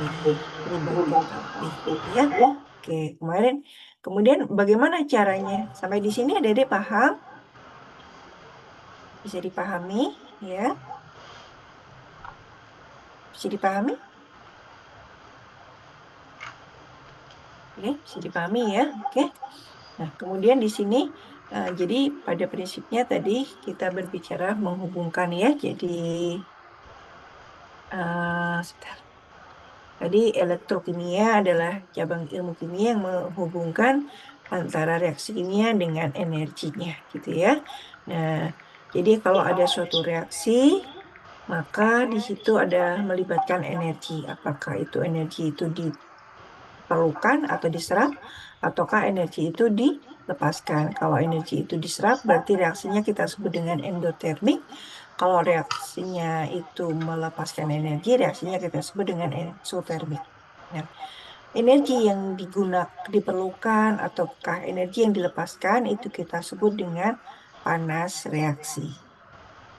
perubahan entalpi gitu ya. Oke, kemudian bagaimana caranya? Sampai di sini Adik-adik paham? Bisa dipahami ya? Bisa dipahami? Oke, bisa dipahami ya. Oke. Nah, kemudian di sini jadi pada prinsipnya tadi kita berbicara menghubungkan ya. Jadi sebentar. Tadi elektrokimia adalah cabang ilmu kimia yang menghubungkan antara reaksi kimia dengan energinya, gitu ya. Nah, jadi kalau ada suatu reaksi, maka di situ ada melibatkan energi. Apakah itu energi itu diperlukan atau diserap, ataukah energi itu dilepaskan. Kalau energi itu diserap, berarti reaksinya kita sebut dengan endotermik. Kalau reaksinya itu melepaskan energi, reaksinya kita sebut dengan eksotermik. Nah, energi yang diperlukan ataukah energi yang dilepaskan itu kita sebut dengan panas reaksi.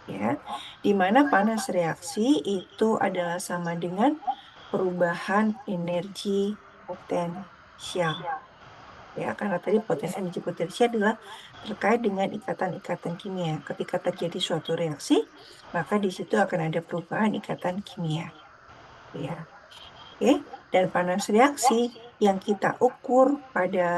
Ya, di mana panas reaksi itu adalah sama dengan perubahan energi potensial. Ya, karena tadi energi potensial adalah terkait dengan ikatan-ikatan kimia. Ketika terjadi suatu reaksi, maka di situ akan ada perubahan ikatan kimia. Ya. Oke, dan panas reaksi yang kita ukur pada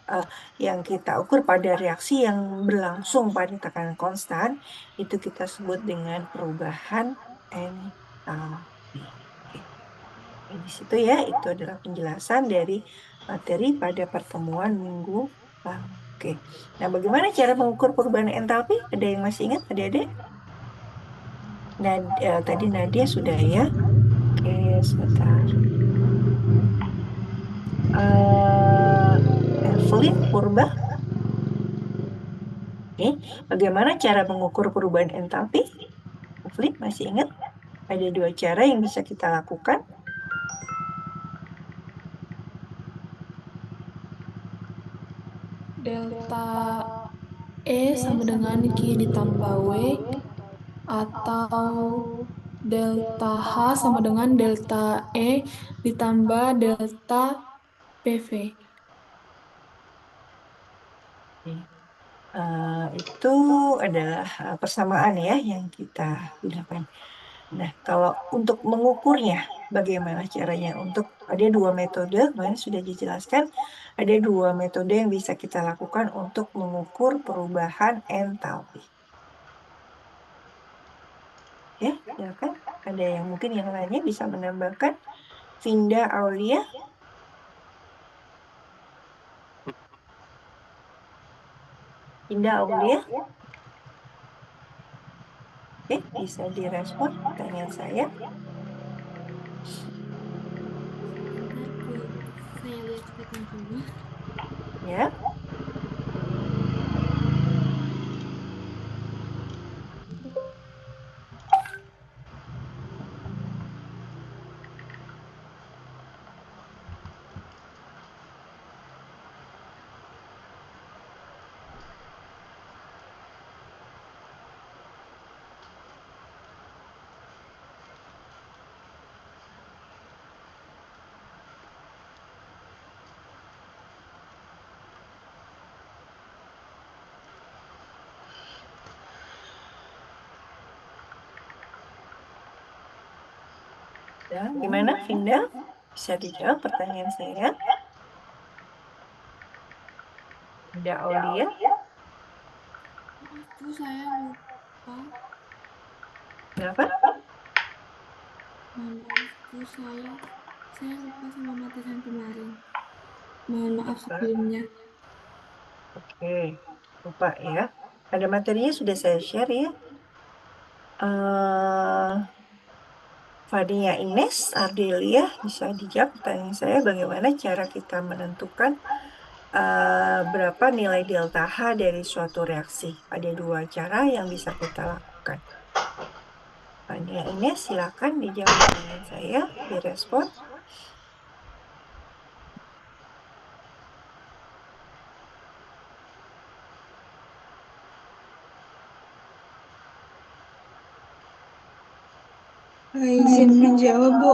eh, reaksi yang berlangsung pada tekanan konstan itu kita sebut dengan perubahan entalpi. Oke. Di situ ya, itu adalah penjelasan dari materi pada pertemuan minggu lalu. Oke. Nah, bagaimana cara mengukur perubahan entalpi? Ada yang masih ingat, adik-adik? Nah, tadi Nadia sudah ya. Oke, sebentar. Evelyn Purba. Oke, bagaimana cara mengukur perubahan entalpi? Evelyn masih ingat? Ada dua cara yang bisa kita lakukan. Delta E sama dengan Q ditambah W, atau delta H sama dengan delta E ditambah delta PV. Oke. Itu adalah persamaan ya yang kita gunakan. Nah, kalau untuk mengukurnya, bagaimana caranya? Ada dua metode, kemarin sudah dijelaskan, ada dua metode yang bisa kita lakukan untuk mengukur perubahan entalpi. Ya, silakan. Ada yang mungkin yang lainnya bisa menambahkan. Vinda Aulia, Vinda Aulia, oke, bisa direspon pertanyaan saya. Sebentar, saya lihat petanya dulu. Ya, ya. Gimana, Vinda? Bisa dijawab pertanyaan saya? Vinda Aulia, Maaf Bu, saya lupa. kenapa? Mohon maaf Bu, saya lupa sama materi yang kemarin. Mohon maaf Lupa. sebelumnya. Oke, lupa ya. Ada materinya sudah saya share ya. Fania Ines, Ardelia, bisa dijawab pertanyaan saya bagaimana cara kita menentukan berapa nilai delta H dari suatu reaksi. Ada dua cara yang bisa kita lakukan. Fania Ines, silakan dijawab pertanyaan saya, direspon. Izin menjawab, Bu.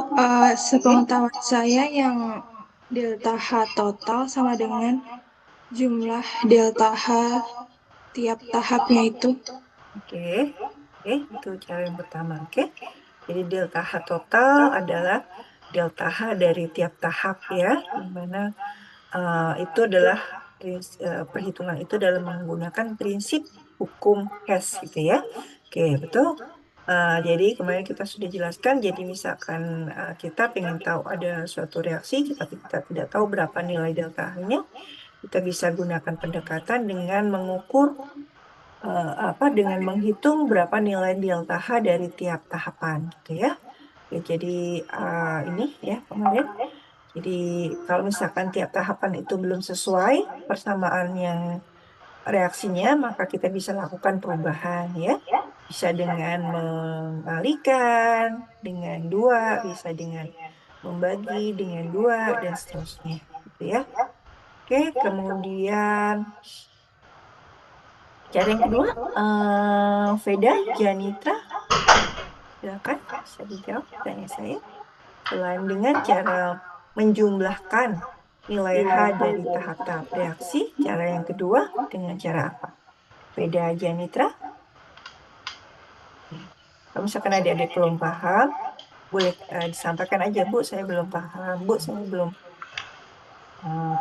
Sepengetahuan saya yang delta H total sama dengan jumlah delta H tiap tahapnya itu. Oke, oke, itu cara yang pertama. Oke, jadi delta H total adalah delta H dari tiap tahap ya, di mana itu adalah perhitungan itu dalam menggunakan prinsip hukum Hess gitu ya. Oke, betul. Jadi kemarin kita sudah jelaskan, jadi misalkan kita ingin tahu ada suatu reaksi, tapi kita tidak tahu berapa nilai delta H-nya, kita bisa gunakan pendekatan dengan mengukur dengan menghitung berapa nilai delta H dari tiap tahapan gitu ya. Oke, jadi ini ya kemarin. Jadi kalau misalkan tiap tahapan itu belum sesuai persamaan yang reaksinya, maka kita bisa lakukan perubahan ya. Bisa dengan mengalihkan dengan dua, bisa dengan membagi dengan dua, dan seterusnya. Gitu ya. Oke, kemudian cara yang kedua, Veda, Janitra, silakan bisa dijawab tanya saya. Selain dengan cara menjumlahkan nilai H dari tahap-tahap reaksi, cara yang kedua dengan cara apa? Veda, Janitra. Kalau misalkan adik-adik belum paham, boleh disampaikan aja, Bu, saya belum paham, Bu, saya belum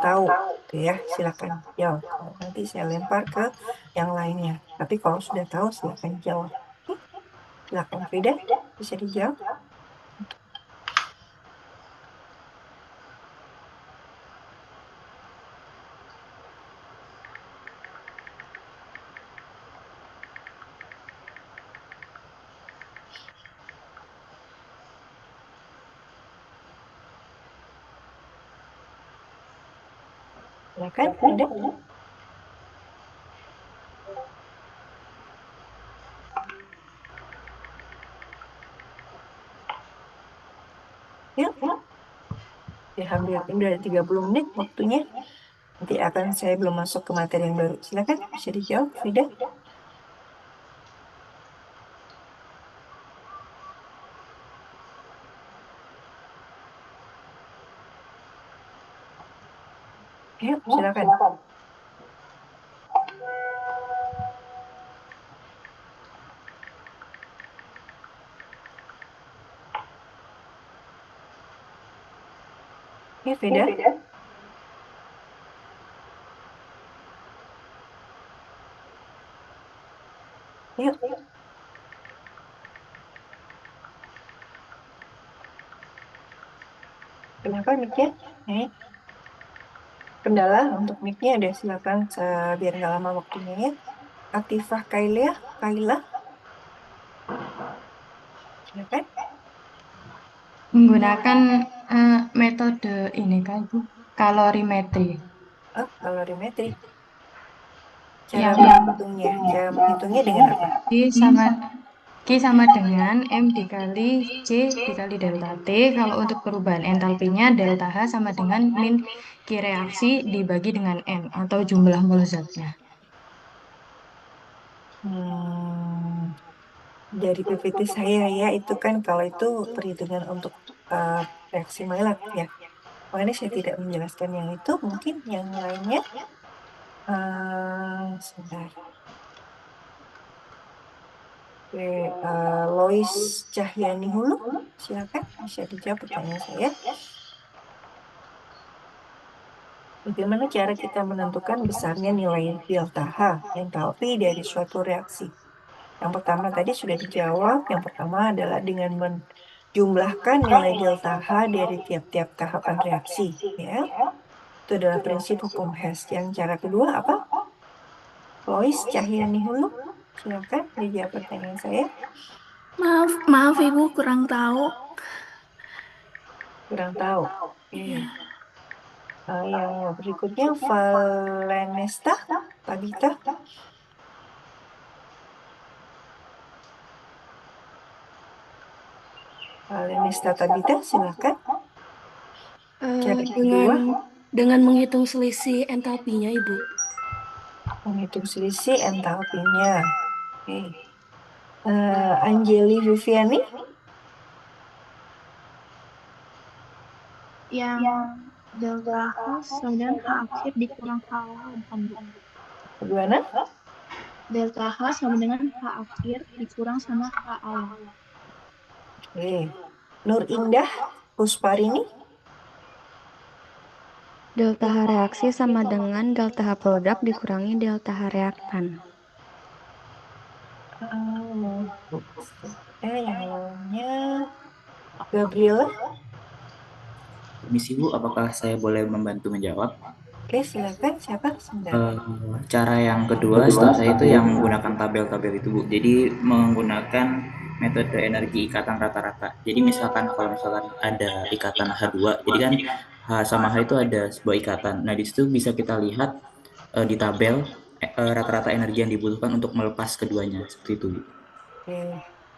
tahu. Tuh ya, silakan jawab. Nanti saya lempar ke yang lainnya. Tapi kalau sudah tahu, silakan jawab. Oke, silakan Frida, bisa dijawab. Silakan, Frida. Yuk, ya, hampir udah 30 menit waktunya. Nanti akan saya belum masuk ke materi yang baru. Silakan, bisa dijawab, Frida. Yuk, silakan. Ya, Frida. Yuk, kenapa mic-nya? Kendala untuk mic-nya ada, silakan biar nggak lama waktunya ya. Atifah Kaila, Kaila, silakan. Menggunakan metode ini kan, Bu, kalorimetri. Oh, kalorimetri. Cara Yang menghitungnya, dengan apa? Q sama Q sama dengan M dikali C dikali delta T. Kalau untuk perubahan entalpinya, delta H sama dengan min Q reaksi dibagi dengan N atau jumlah mol zatnya. Hmm, dari PPT saya ya, itu kan kalau itu perhitungan untuk uh, reaksi Maillard ya. Makanya saya tidak menjelaskan yang itu, mungkin yang lainnya. Sebentar. Oke, Lois Cahyani Hulu, silakan bisa dijawab pertanyaan saya. Bagaimana cara kita menentukan besarnya nilai delta H, entalpi dari suatu reaksi? Yang pertama tadi sudah dijawab. Yang pertama adalah dengan menjumlahkan nilai delta H dari tiap-tiap tahapan reaksi. Ya, itu adalah prinsip hukum Hess. Yang cara kedua apa? Lois Cahyani Hulu, silakan dijawab pertanyaan saya. Maaf Ibu, kurang tahu. Kurang tahu. Iya. Yang berikutnya Valenesta Tabita. Valenesta Tabita, silakan. Cara kedua, Dengan menghitung selisih entalpinya, Ibu. menghitung selisih entalpinya. Oke. Anjeli Viviani, Yang delta H sama dengan H akhir dikurang H awal, bukan Bu? Bagaimana? Delta H sama dengan H akhir dikurang sama H awal. Oke. Nur Indah Pusparini. Delta H reaksi sama dengan delta H produk dikurangi delta H reaktan. Yang lainnya Gabriela. Permisi Bu, apakah saya boleh membantu menjawab? Oke, silakan. Siapa? Sebentar. Cara yang kedua setahu saya itu yang menggunakan tabel-tabel itu Bu. Jadi menggunakan metode energi ikatan rata-rata. Jadi misalkan kalau misalkan ada ikatan H2, jadi kan H sama H itu ada sebuah ikatan. Nah, di situ bisa kita lihat di tabel rata-rata energi yang dibutuhkan untuk melepas keduanya. Seperti itu Bu. Oke,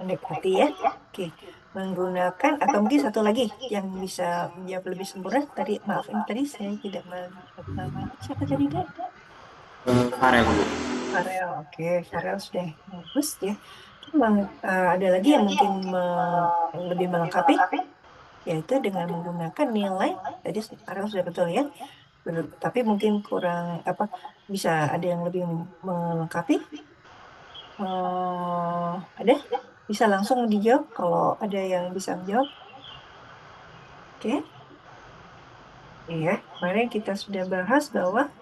mendekati ya. Oke, menggunakan atau mungkin satu lagi yang bisa menjawab lebih sempurna. Tadi maaf, ini tadi saya tidak melihat namanya. Siapa tadi, Dek? Farel Bu. Farel. Oke, Farel sudah bagus ya. Memang ada lagi yang mungkin yang lebih melengkapi, yaitu dengan menggunakan nilai. Tadi Farel sudah betul ya. Tapi mungkin kurang apa? Bisa ada yang lebih melengkapi. Ada? Bisa langsung dijawab kalau ada yang bisa menjawab. Oke. Iya, kemarin kita sudah bahas bahwa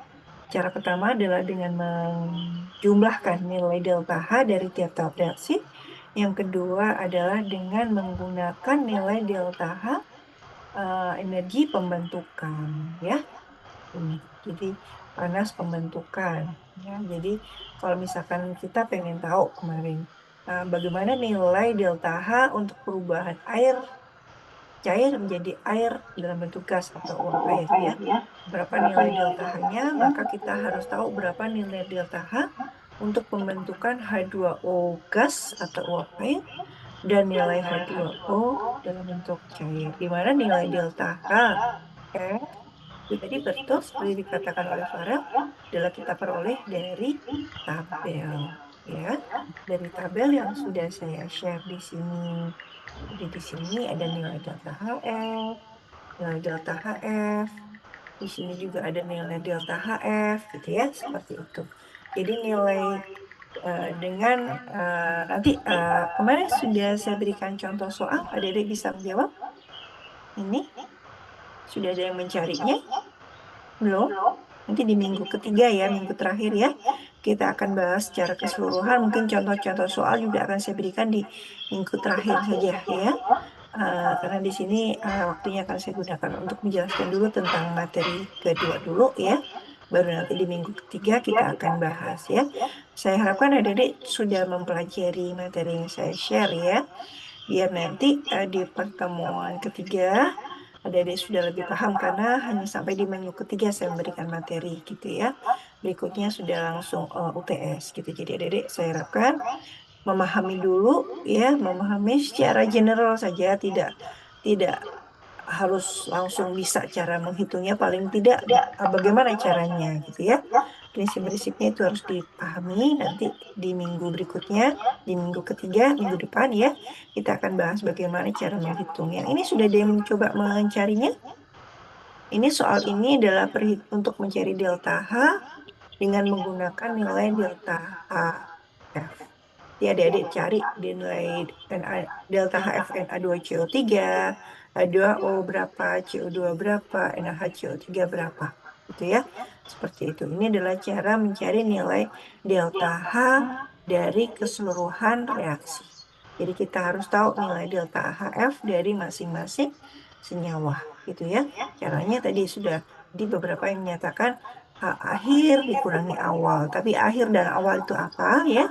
cara pertama adalah dengan menjumlahkan nilai delta H dari tiap-tiap reaksi. Yang kedua adalah dengan menggunakan nilai delta H energi pembentukan, ya. Ini, jadi panas pembentukan. Ya, jadi kalau misalkan kita pengen tahu kemarin bagaimana nilai delta H untuk perubahan air cair menjadi air dalam bentuk gas atau uap air ya. Berapa nilai delta H-nya, maka kita harus tahu berapa nilai delta H untuk pembentukan H2O gas atau uap air dan nilai H2O dalam bentuk cair. Di mana nilai delta H itu tadi betul seperti dikatakan oleh Farel adalah kita peroleh dari tabel ya. Dari tabel yang sudah saya share di sini. Jadi di sini ada nilai delta HF, nilai delta HF, di sini juga ada nilai delta HF, gitu ya, seperti itu. Jadi nilai dengan nanti kemarin sudah saya berikan contoh soal, adik-adik bisa menjawab? Ini sudah ada yang mencarinya? Belum? Nanti di minggu ketiga ya, minggu terakhir ya, kita akan bahas secara keseluruhan. Mungkin contoh-contoh soal juga akan saya berikan di minggu terakhir saja ya. Karena di sini waktunya akan saya gunakan untuk menjelaskan dulu tentang materi kedua dulu ya. Baru nanti di minggu ketiga kita akan bahas ya. Saya harapkan adik-adik sudah mempelajari materi yang saya share ya. Biar nanti di pertemuan ketiga adik-adik sudah lebih paham karena hanya sampai di minggu ketiga saya memberikan materi gitu ya. Berikutnya sudah langsung UTS gitu. Jadi adik-adik saya harapkan memahami dulu ya, memahami secara general saja, tidak harus langsung bisa cara menghitungnya, paling tidak bagaimana caranya gitu ya. Prinsip-prinsipnya itu harus dipahami. Nanti di minggu berikutnya, di minggu ketiga, minggu depan ya, kita akan bahas bagaimana cara menghitung. Yang ini sudah ada yang mencoba mencarinya. Ini soal ini adalah untuk mencari delta H dengan menggunakan nilai delta HF. Jadi adik-adik cari nilai delta HF Na2CO3, H2O berapa, CO2 berapa, NaHCO3 berapa. Gitu ya. Seperti itu. Ini adalah cara mencari nilai delta H dari keseluruhan reaksi. Jadi kita harus tahu nilai delta HF dari masing-masing senyawa. Gitu ya. Caranya tadi sudah di beberapa yang menyatakan akhir dikurangi awal. Tapi akhir dan awal itu apa ya?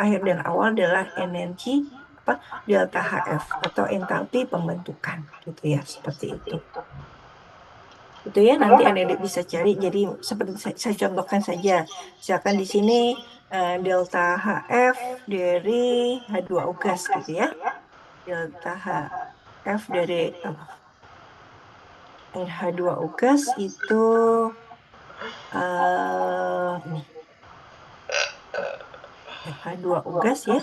Akhir dan awal adalah energi delta HF atau entalpi pembentukan gitu ya, seperti itu. Itu ya, nanti adik-adik bisa cari. Jadi seperti saya contohkan saja. Misalkan di sini delta HF dari H2O gas gitu ya. Delta HF dari H2O gas itu ini H2O gas ya.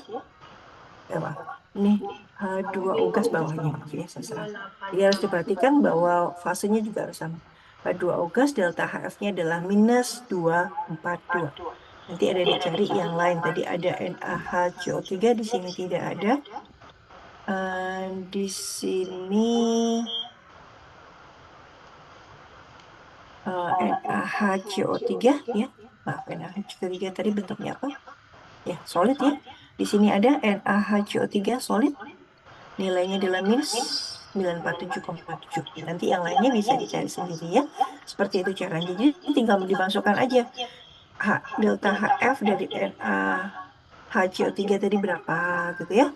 Ini H2O gas bawahnya, ya saya. Jadi harus diperhatikan bahwa fasenya juga harus sama. H2O gas delta HF-nya adalah -242. Nanti ada dicari yang lain. Tadi ada NaHCO3, di sini tidak ada. Di sini NaHCO3 ya. Maaf, NaHCO3 tadi bentuknya apa? Ya, solid ya. Di sini ada NaHCO3 solid. Nilainya adalah -947,7. Nanti yang lainnya bisa dicari sendiri ya. Seperti itu caranya. Jadi tinggal dimasukkan aja delta HF dari NaHCO3 tadi berapa gitu ya.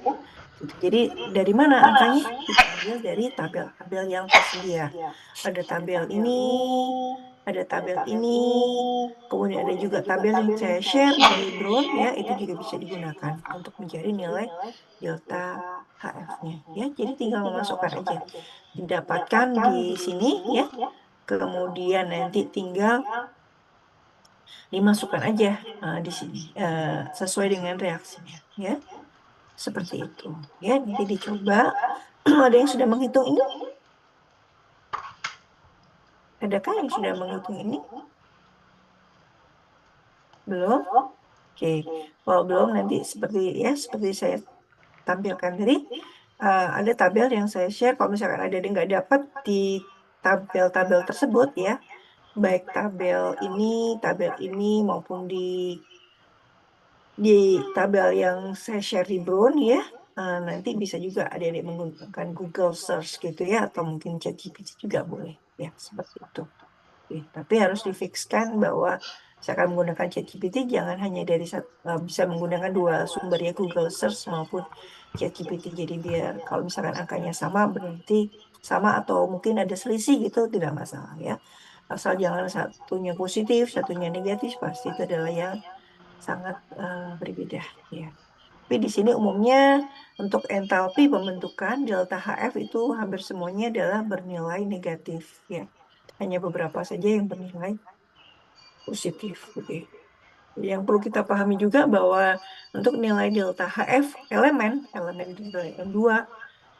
Gitu. Jadi dari mana angkanya? Kita ambil dari tabel-tabel yang tersedia. Ada tabel ini, ada tabel ini, kemudian ada juga tabel yang saya share dari Brown ya, itu juga bisa digunakan untuk mencari nilai delta HF-nya ya. Jadi tinggal memasukkan aja. Didapatkan di sini ya. Kemudian nanti tinggal dimasukkan aja di sini sesuai dengan reaksinya ya. Seperti itu ya. Nanti dicoba. Ada yang sudah menghitung ini? Adakah yang sudah menghitung ini? Belum? Oke. Kalau belum nanti seperti saya tampilkan tadi, ada tabel yang saya share. Kalau misalkan ada yang nggak dapat di tabel-tabel tersebut ya, baik tabel ini maupun di tabel yang saya share di Brown ya, nanti bisa juga ada yang menggunakan Google Search gitu ya, atau mungkin ChatGPT juga boleh ya, seperti itu. Oke, tapi harus difikskan bahwa saya akan menggunakan ChatGPT jangan hanya bisa menggunakan dua sumber ya, Google Search maupun ChatGPT. Jadi biar kalau misalkan angkanya sama berarti sama, atau mungkin ada selisih gitu tidak masalah ya. Asal jangan satunya positif, satunya negatif, pasti itu adalah yang sangat berbeda ya. Tapi di sini umumnya untuk entalpi pembentukan delta HF itu hampir semuanya adalah bernilai negatif ya. Hanya beberapa saja yang bernilai positif. Oke. Yang perlu kita pahami juga bahwa untuk nilai delta HF elemen dari M2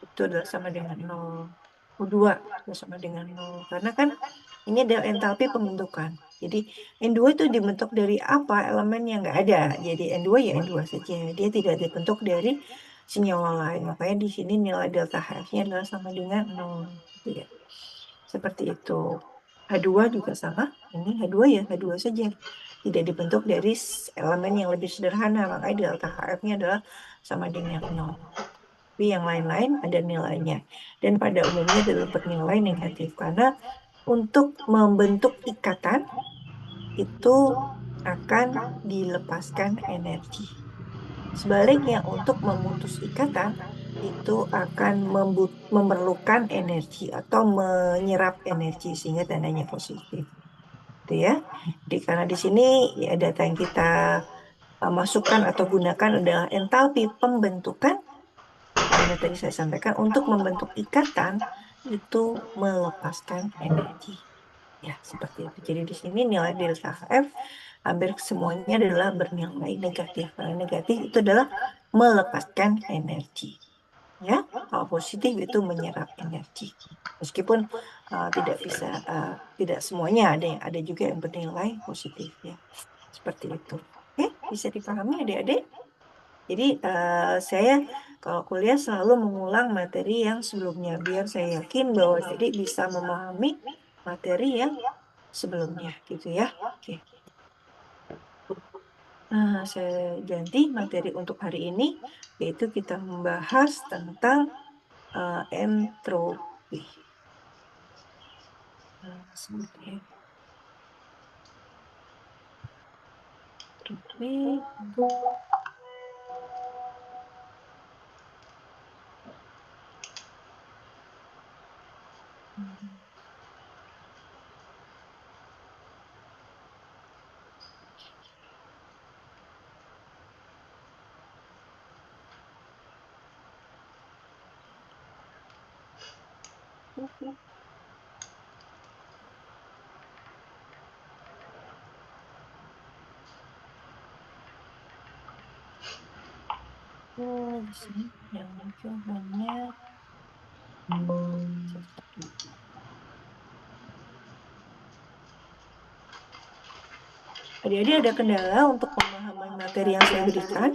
itu adalah sama dengan 0. U2 itu sama dengan 0. Karena kan ini adalah entalpi pembentukan. Jadi N2 itu dibentuk dari apa? Elemen yang nggak ada. Jadi N2 ya N2 saja. Dia tidak dibentuk dari senyawa lain. Makanya di sini nilai delta HF-nya adalah sama dengan 0. Gitu ya. Seperti itu. H2 juga sama. Ini H2 ya H2 saja. Tidak dibentuk dari elemen yang lebih sederhana. Makanya delta HF-nya adalah sama dengan 0. Tapi yang lain-lain ada nilainya. Dan pada umumnya adalah bernilai negatif. Karena untuk membentuk ikatan itu akan dilepaskan energi. Sebaliknya untuk memutus ikatan itu akan memerlukan energi atau menyerap energi sehingga tandanya positif. Itu ya. Jadi karena di sini ya data yang kita masukkan atau gunakan adalah entalpi pembentukan. Mana tadi saya sampaikan untuk membentuk ikatan itu melepaskan energi. Ya, seperti itu. Jadi di sini nilai delta F hampir semuanya adalah bernilai negatif. Nah, negatif itu adalah melepaskan energi. Ya, kalau positif itu menyerap energi. Meskipun tidak semuanya ada juga yang bernilai positif ya. Seperti itu. Oke, bisa dipahami adik-adik? Jadi saya kalau kuliah selalu mengulang materi yang sebelumnya biar saya yakin bahwa jadi bisa memahami materi yang sebelumnya gitu ya. Oke. Nah, saya ganti materi untuk hari ini yaitu kita membahas tentang entropi. Sebentar ya. Entropi. Di sini yang muncul hanya adik-adik ada kendala untuk pemahaman materi yang saya berikan?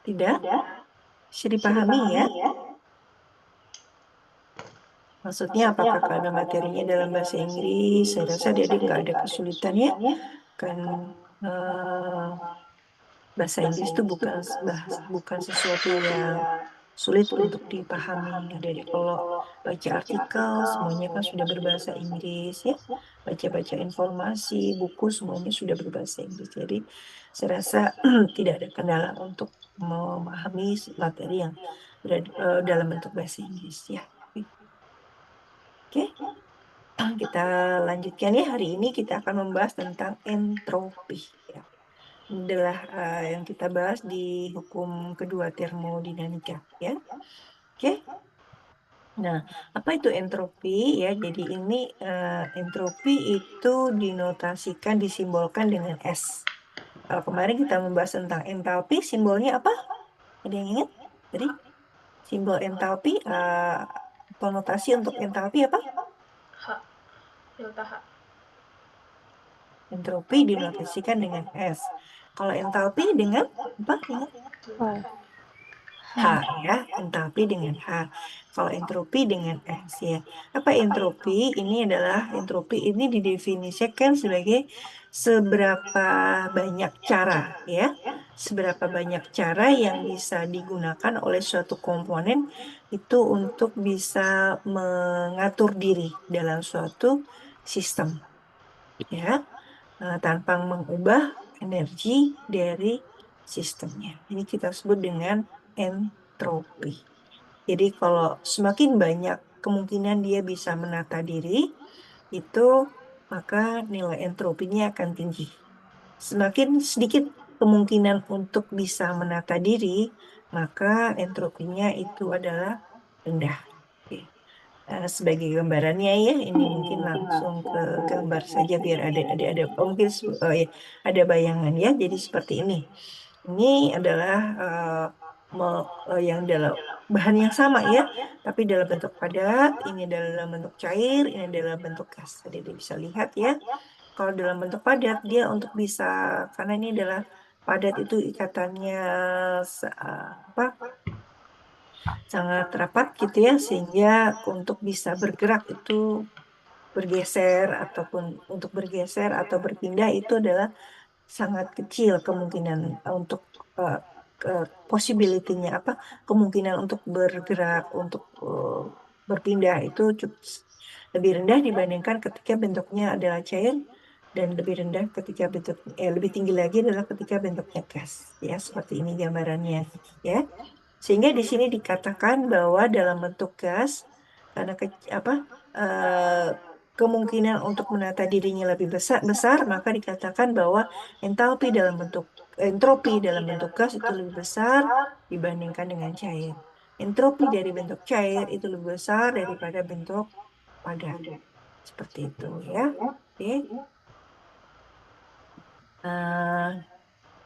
Tidak? Bisa dipahami ya? Maksudnya apakah karena materinya dalam bahasa Inggris? Saya rasa adik-adik nggak ada kesulitan ya. Kan bahasa Inggris itu bukan sesuatu yang sulit untuk dipahami. Adik-adik kalau baca artikel semuanya kan sudah berbahasa Inggris ya. Baca-baca informasi, buku semuanya sudah berbahasa Inggris. Jadi saya rasa tidak ada kendala untuk memahami materi yang berada dalam bentuk bahasa Inggris ya. Oke. Kita lanjutkan ya. Hari ini kita akan membahas tentang entropi ya. Ini adalah yang kita bahas di hukum kedua termodinamika ya. Oke. Nah, apa itu entropi ya? Jadi ini entropi itu dinotasikan, disimbolkan dengan S. Kalau kemarin kita membahas tentang entalpi, simbolnya apa? Ada yang ingat? Jadi simbol entalpi, konotasi untuk entalpi apa? Delta H. Entropi dinotasikan dengan S. Kalau entalpi dengan apa? Ingat? H ya, entalpi dengan H. Kalau entropi dengan S ya. Apa entropi? Ini adalah entropi ini didefinisikan sebagai seberapa banyak cara ya. Seberapa banyak cara yang bisa digunakan oleh suatu komponen itu untuk bisa mengatur diri dalam suatu sistem ya. Tanpa mengubah energi dari sistemnya. Ini kita sebut dengan entropi. Jadi kalau semakin banyak kemungkinan dia bisa menata diri, itu maka nilai entropinya akan tinggi. Semakin sedikit kemungkinan untuk bisa menata diri, maka entropinya itu adalah rendah. Oke. Sebagai gambarannya ya, ini mungkin langsung ke gambar saja biar ada mungkin ya, ada bayangan ya. Jadi seperti ini. Ini adalah yang dalam bahan yang sama ya, tapi dalam bentuk padat. Ini dalam bentuk cair, ini dalam bentuk gas. Jadi bisa lihat ya. Kalau dalam bentuk padat dia untuk bisa, karena ini adalah padat itu ikatannya apa? Sangat rapat gitu ya, sehingga untuk bisa bergerak itu bergeser ataupun untuk bergeser atau berpindah itu adalah sangat kecil kemungkinan untuk possibility-nya apa kemungkinan untuk bergerak untuk berpindah itu lebih rendah dibandingkan ketika bentuknya adalah cair dan lebih rendah ketika lebih tinggi lagi adalah ketika bentuknya gas ya, seperti ini gambarannya ya. Sehingga di sini dikatakan bahwa dalam bentuk gas karena kemungkinan untuk menata dirinya lebih besar, maka dikatakan bahwa entropi dalam bentuk gas itu lebih besar dibandingkan dengan cair. Entropi dari bentuk cair itu lebih besar daripada bentuk padat. Seperti itu ya. Oke.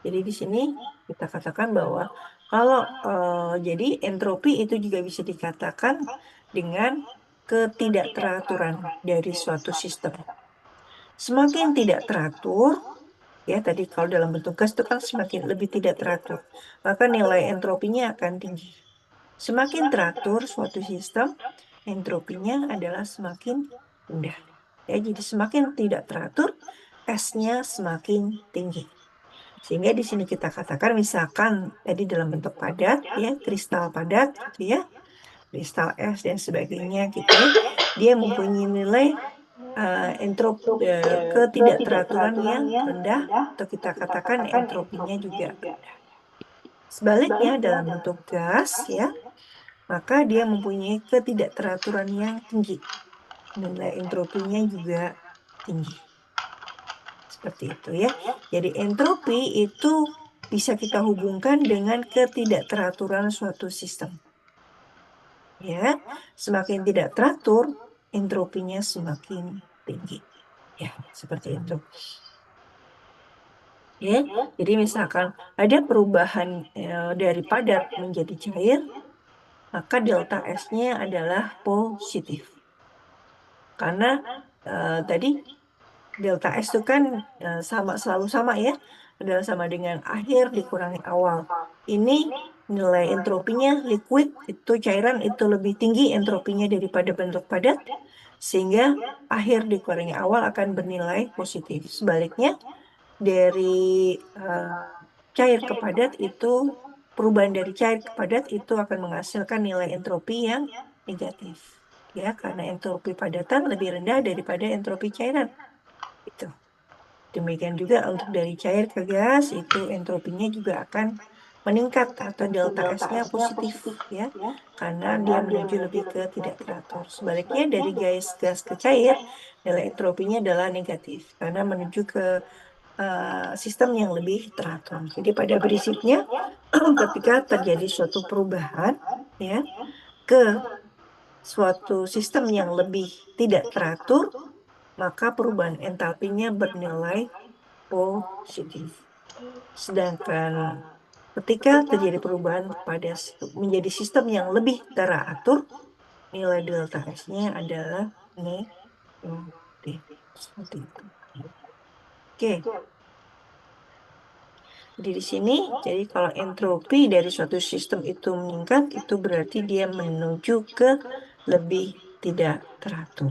Jadi di sini kita katakan bahwa kalau jadi entropi itu juga bisa dikatakan dengan ketidakteraturan dari suatu sistem. Semakin tidak teratur, ya tadi kalau dalam bentuk gas itu kan semakin lebih tidak teratur, maka nilai entropinya akan tinggi. Semakin teratur suatu sistem, entropinya adalah semakin rendah. Ya, jadi semakin tidak teratur, S-nya semakin tinggi. Sehingga di sini kita katakan misalkan tadi dalam bentuk padat, ya kristal padat, gitu ya, kristal es dan sebagainya, gitu ya, dia mempunyai nilai ketidakteraturan yang rendah, atau kita katakan entropinya juga rendah. Sebaliknya dalam bentuk gas, ya, maka dia mempunyai ketidakteraturan yang tinggi, nilai entropinya juga tinggi. Seperti itu ya. Jadi entropi itu bisa kita hubungkan dengan ketidakteraturan suatu sistem. Ya, semakin tidak teratur, entropinya semakin tinggi. Ya, seperti itu. Ya, jadi misalkan ada perubahan dari padat menjadi cair, maka delta S-nya adalah positif. Karena tadi delta S itu kan selalu sama ya, adalah sama dengan akhir dikurangi awal. Ini nilai entropinya liquid itu cairan itu lebih tinggi entropinya daripada bentuk padat, sehingga akhir dikurangi awal akan bernilai positif. Sebaliknya dari cair ke padat itu perubahan dari cair ke padat itu akan menghasilkan nilai entropi yang negatif. Ya, karena entropi padatan lebih rendah daripada entropi cairan. Itu. Demikian juga untuk dari cair ke gas itu entropinya juga akan meningkat atau delta S-nya positif ya, karena dia menuju lebih ke tidak teratur. Sebaliknya dari gas ke cair, nilai entropinya adalah negatif karena menuju ke sistem yang lebih teratur. Jadi pada prinsipnya ketika terjadi suatu perubahan ya ke suatu sistem yang lebih tidak teratur, maka perubahan entalpinya bernilai positif. Sedangkan ketika terjadi perubahan pada menjadi sistem yang lebih teratur, nilai delta S-nya adalah negatif. Seperti itu. Oke. Jadi di sini, jadi kalau entropi dari suatu sistem itu meningkat, itu berarti dia menuju ke lebih tidak teratur.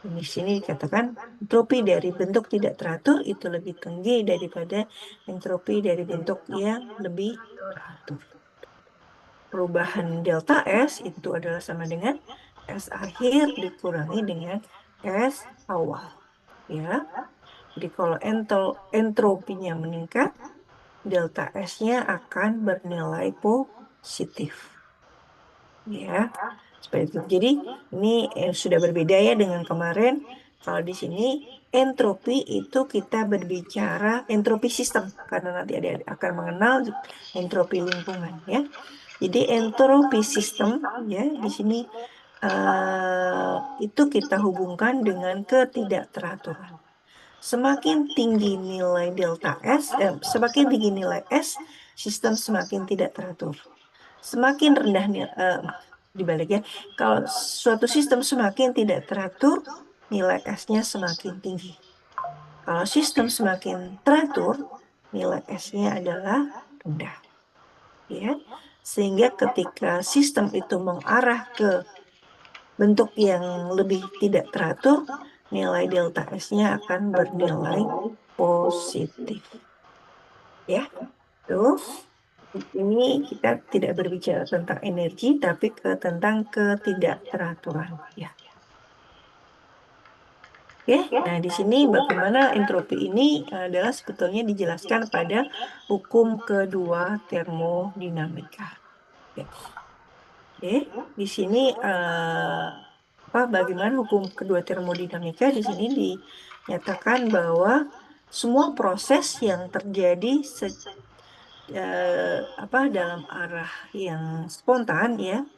Di sini dikatakan entropi dari bentuk tidak teratur itu lebih tinggi daripada entropi dari bentuk yang lebih teratur. Perubahan delta S itu adalah sama dengan S akhir dikurangi dengan S awal. Ya. Jadi kalau entropinya meningkat, delta S-nya akan bernilai positif. Ya, seperti itu. Jadi ini sudah berbeda ya dengan kemarin. Kalau di sini entropi itu kita berbicara entropi sistem karena nanti ada akan mengenal entropi lingkungan ya. Jadi entropi sistem ya di sini itu kita hubungkan dengan ketidakteraturan. Semakin tinggi nilai delta S, semakin tinggi nilai S, sistem semakin tidak teratur. Semakin rendah dibalik ya. Kalau suatu sistem semakin tidak teratur, nilai S-nya semakin tinggi. Kalau sistem semakin teratur, nilai S-nya adalah rendah. Ya. Sehingga ketika sistem itu mengarah ke bentuk yang lebih tidak teratur, nilai delta S-nya akan bernilai positif. Ya. Tuh. Ini kita tidak berbicara tentang energi, tapi tentang ketidakteraturan. Ya. Oke, nah di sini bagaimana entropi ini adalah sebetulnya dijelaskan pada hukum kedua termodinamika. Ya. Oke, di sini bagaimana hukum kedua termodinamika di sini dinyatakan bahwa semua proses yang terjadi dalam arah yang spontan ya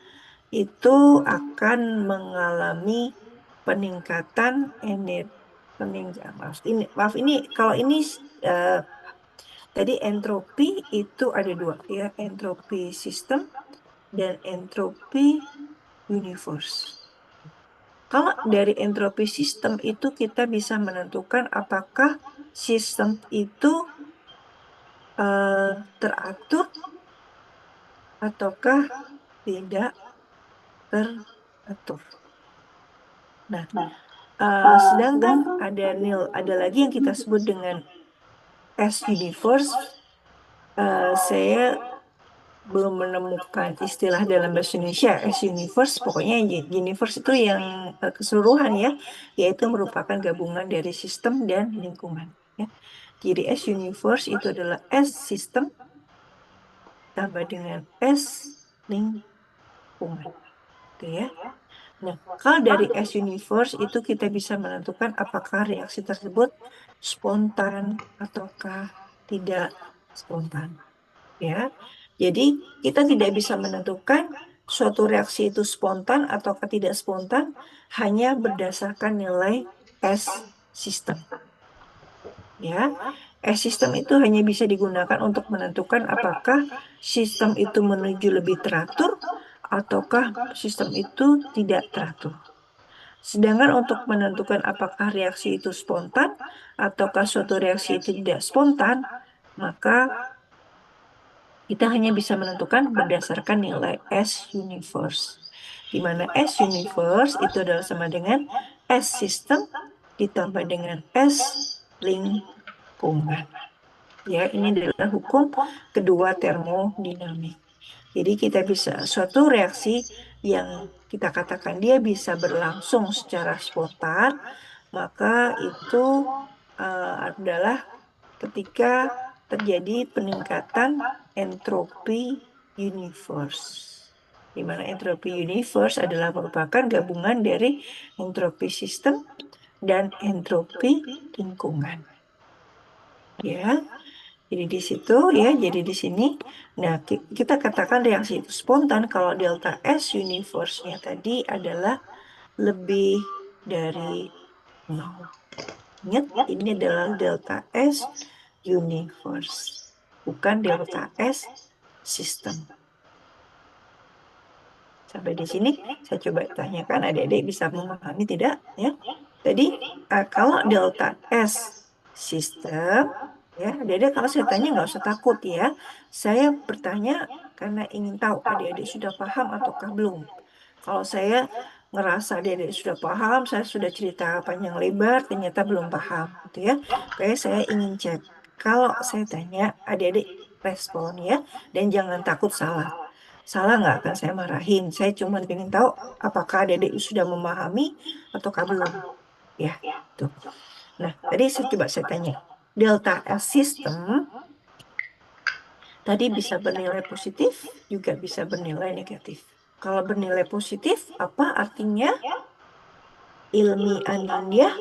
itu akan mengalami peningkatan kalau ini tadi entropi itu ada dua ya, entropi sistem dan entropi universe. Kalau dari entropi sistem itu kita bisa menentukan apakah sistem itu teratur ataukah tidak teratur. Nah, sedangkan ada lagi yang kita sebut dengan S universe. Saya belum menemukan istilah dalam bahasa Indonesia S universe. Pokoknya universe itu yang keseluruhan ya, yaitu merupakan gabungan dari sistem dan lingkungan. Ya. Jadi S universe itu adalah S sistem tambah dengan S lingkungan. Gitu ya. Nah, kalau dari S universe itu kita bisa menentukan apakah reaksi tersebut spontan ataukah tidak spontan. Ya. Jadi, kita tidak bisa menentukan suatu reaksi itu spontan ataukah tidak spontan hanya berdasarkan nilai S sistem. Ya. S-system itu hanya bisa digunakan untuk menentukan apakah sistem itu menuju lebih teratur ataukah sistem itu tidak teratur. Sedangkan untuk menentukan apakah reaksi itu spontan ataukah suatu reaksi itu tidak spontan, maka kita hanya bisa menentukan berdasarkan nilai S universe. Di mana S universe itu adalah sama dengan S system ditambah dengan S lingkungan. Ya, ini adalah hukum kedua termodinamik. Jadi kita bisa suatu reaksi yang kita katakan dia bisa berlangsung secara spontan, maka itu adalah ketika terjadi peningkatan entropi universe. Di mana entropi universe adalah merupakan gabungan dari entropi sistem dan entropi lingkungan. Ya. Jadi di situ ya, jadi di sini. Nah, kita katakan reaksi itu spontan kalau delta S universe-nya tadi adalah lebih dari 0. Ingat, ini adalah delta S universe, bukan delta S system. Sampai di sini saya coba tanyakan adik-adik bisa memahami tidak ya? Tadi kalau delta S system ya, adik-adik kalau saya tanya nggak usah takut ya. Saya bertanya karena ingin tahu adik-adik sudah paham ataukah belum. Kalau saya ngerasa adik-adik sudah paham, saya sudah cerita panjang lebar, ternyata belum paham, gitu ya. Kayak saya ingin cek. Kalau saya tanya, adik-adik respon ya, dan jangan takut salah. Salah nggak akan saya marahin. Saya cuma ingin tahu apakah adik-adik sudah memahami ataukah belum. Ya, tuh. Nah, tadi coba saya tanya. Delta S system tadi bisa bernilai positif, juga bisa bernilai negatif. Kalau bernilai positif, apa artinya? Ilmi Anindya,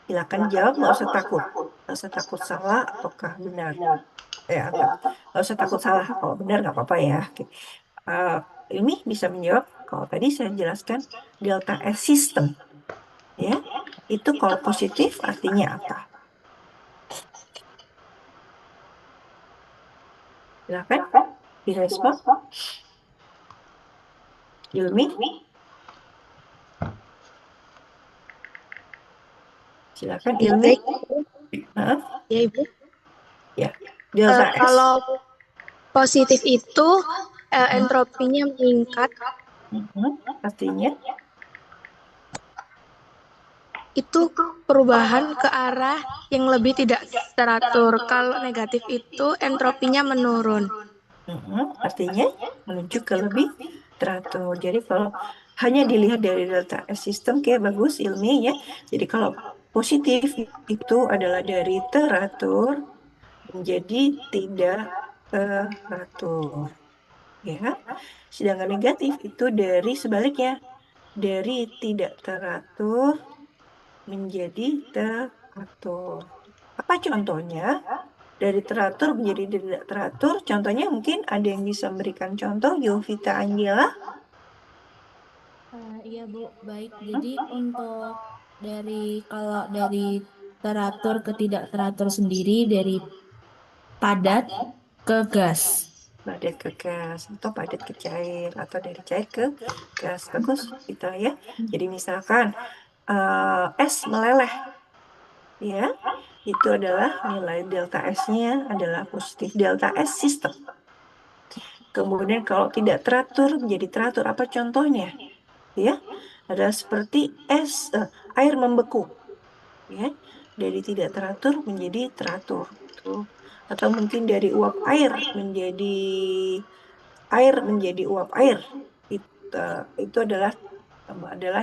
silakan jawab, nggak usah takut. Nggak usah takut salah ataukah benar. Nggak usah takut salah, kalau benar nggak apa-apa ya. Ilmi bisa menjawab, kalau tadi saya jelaskan delta S system. Ya, itu kalau positif artinya apa? Silakan direspon. Ilmi, silakan Ilmi. Ya, Ibu. Ya, delta S. Kalau positif itu entropinya meningkat, Artinya itu perubahan ke arah yang lebih tidak teratur. Kalau negatif itu entropinya menurun. Artinya menuju ke lebih teratur. Jadi kalau hanya dilihat dari delta S system kayak bagus ilmiahnya. Jadi kalau positif itu adalah dari teratur menjadi tidak teratur. Ya. Sedangkan negatif itu dari sebaliknya, dari tidak teratur menjadi teratur. Apa contohnya? Dari teratur menjadi tidak teratur, contohnya mungkin ada yang bisa memberikan contoh, Yovita Angela? Iya Bu, baik. Jadi untuk kalau dari teratur ke tidak teratur sendiri dari padat ke gas. Padat ke gas, atau padat ke cair, atau dari cair ke gas. Bagus, gitu ya. Jadi misalkan es meleleh, ya, itu adalah nilai delta S-nya adalah positif. Delta S system. Kemudian kalau tidak teratur menjadi teratur, apa contohnya? Ya, adalah seperti air membeku. Ya, dari tidak teratur menjadi teratur. Tuh. Atau mungkin dari uap air menjadi uap air. Itu adalah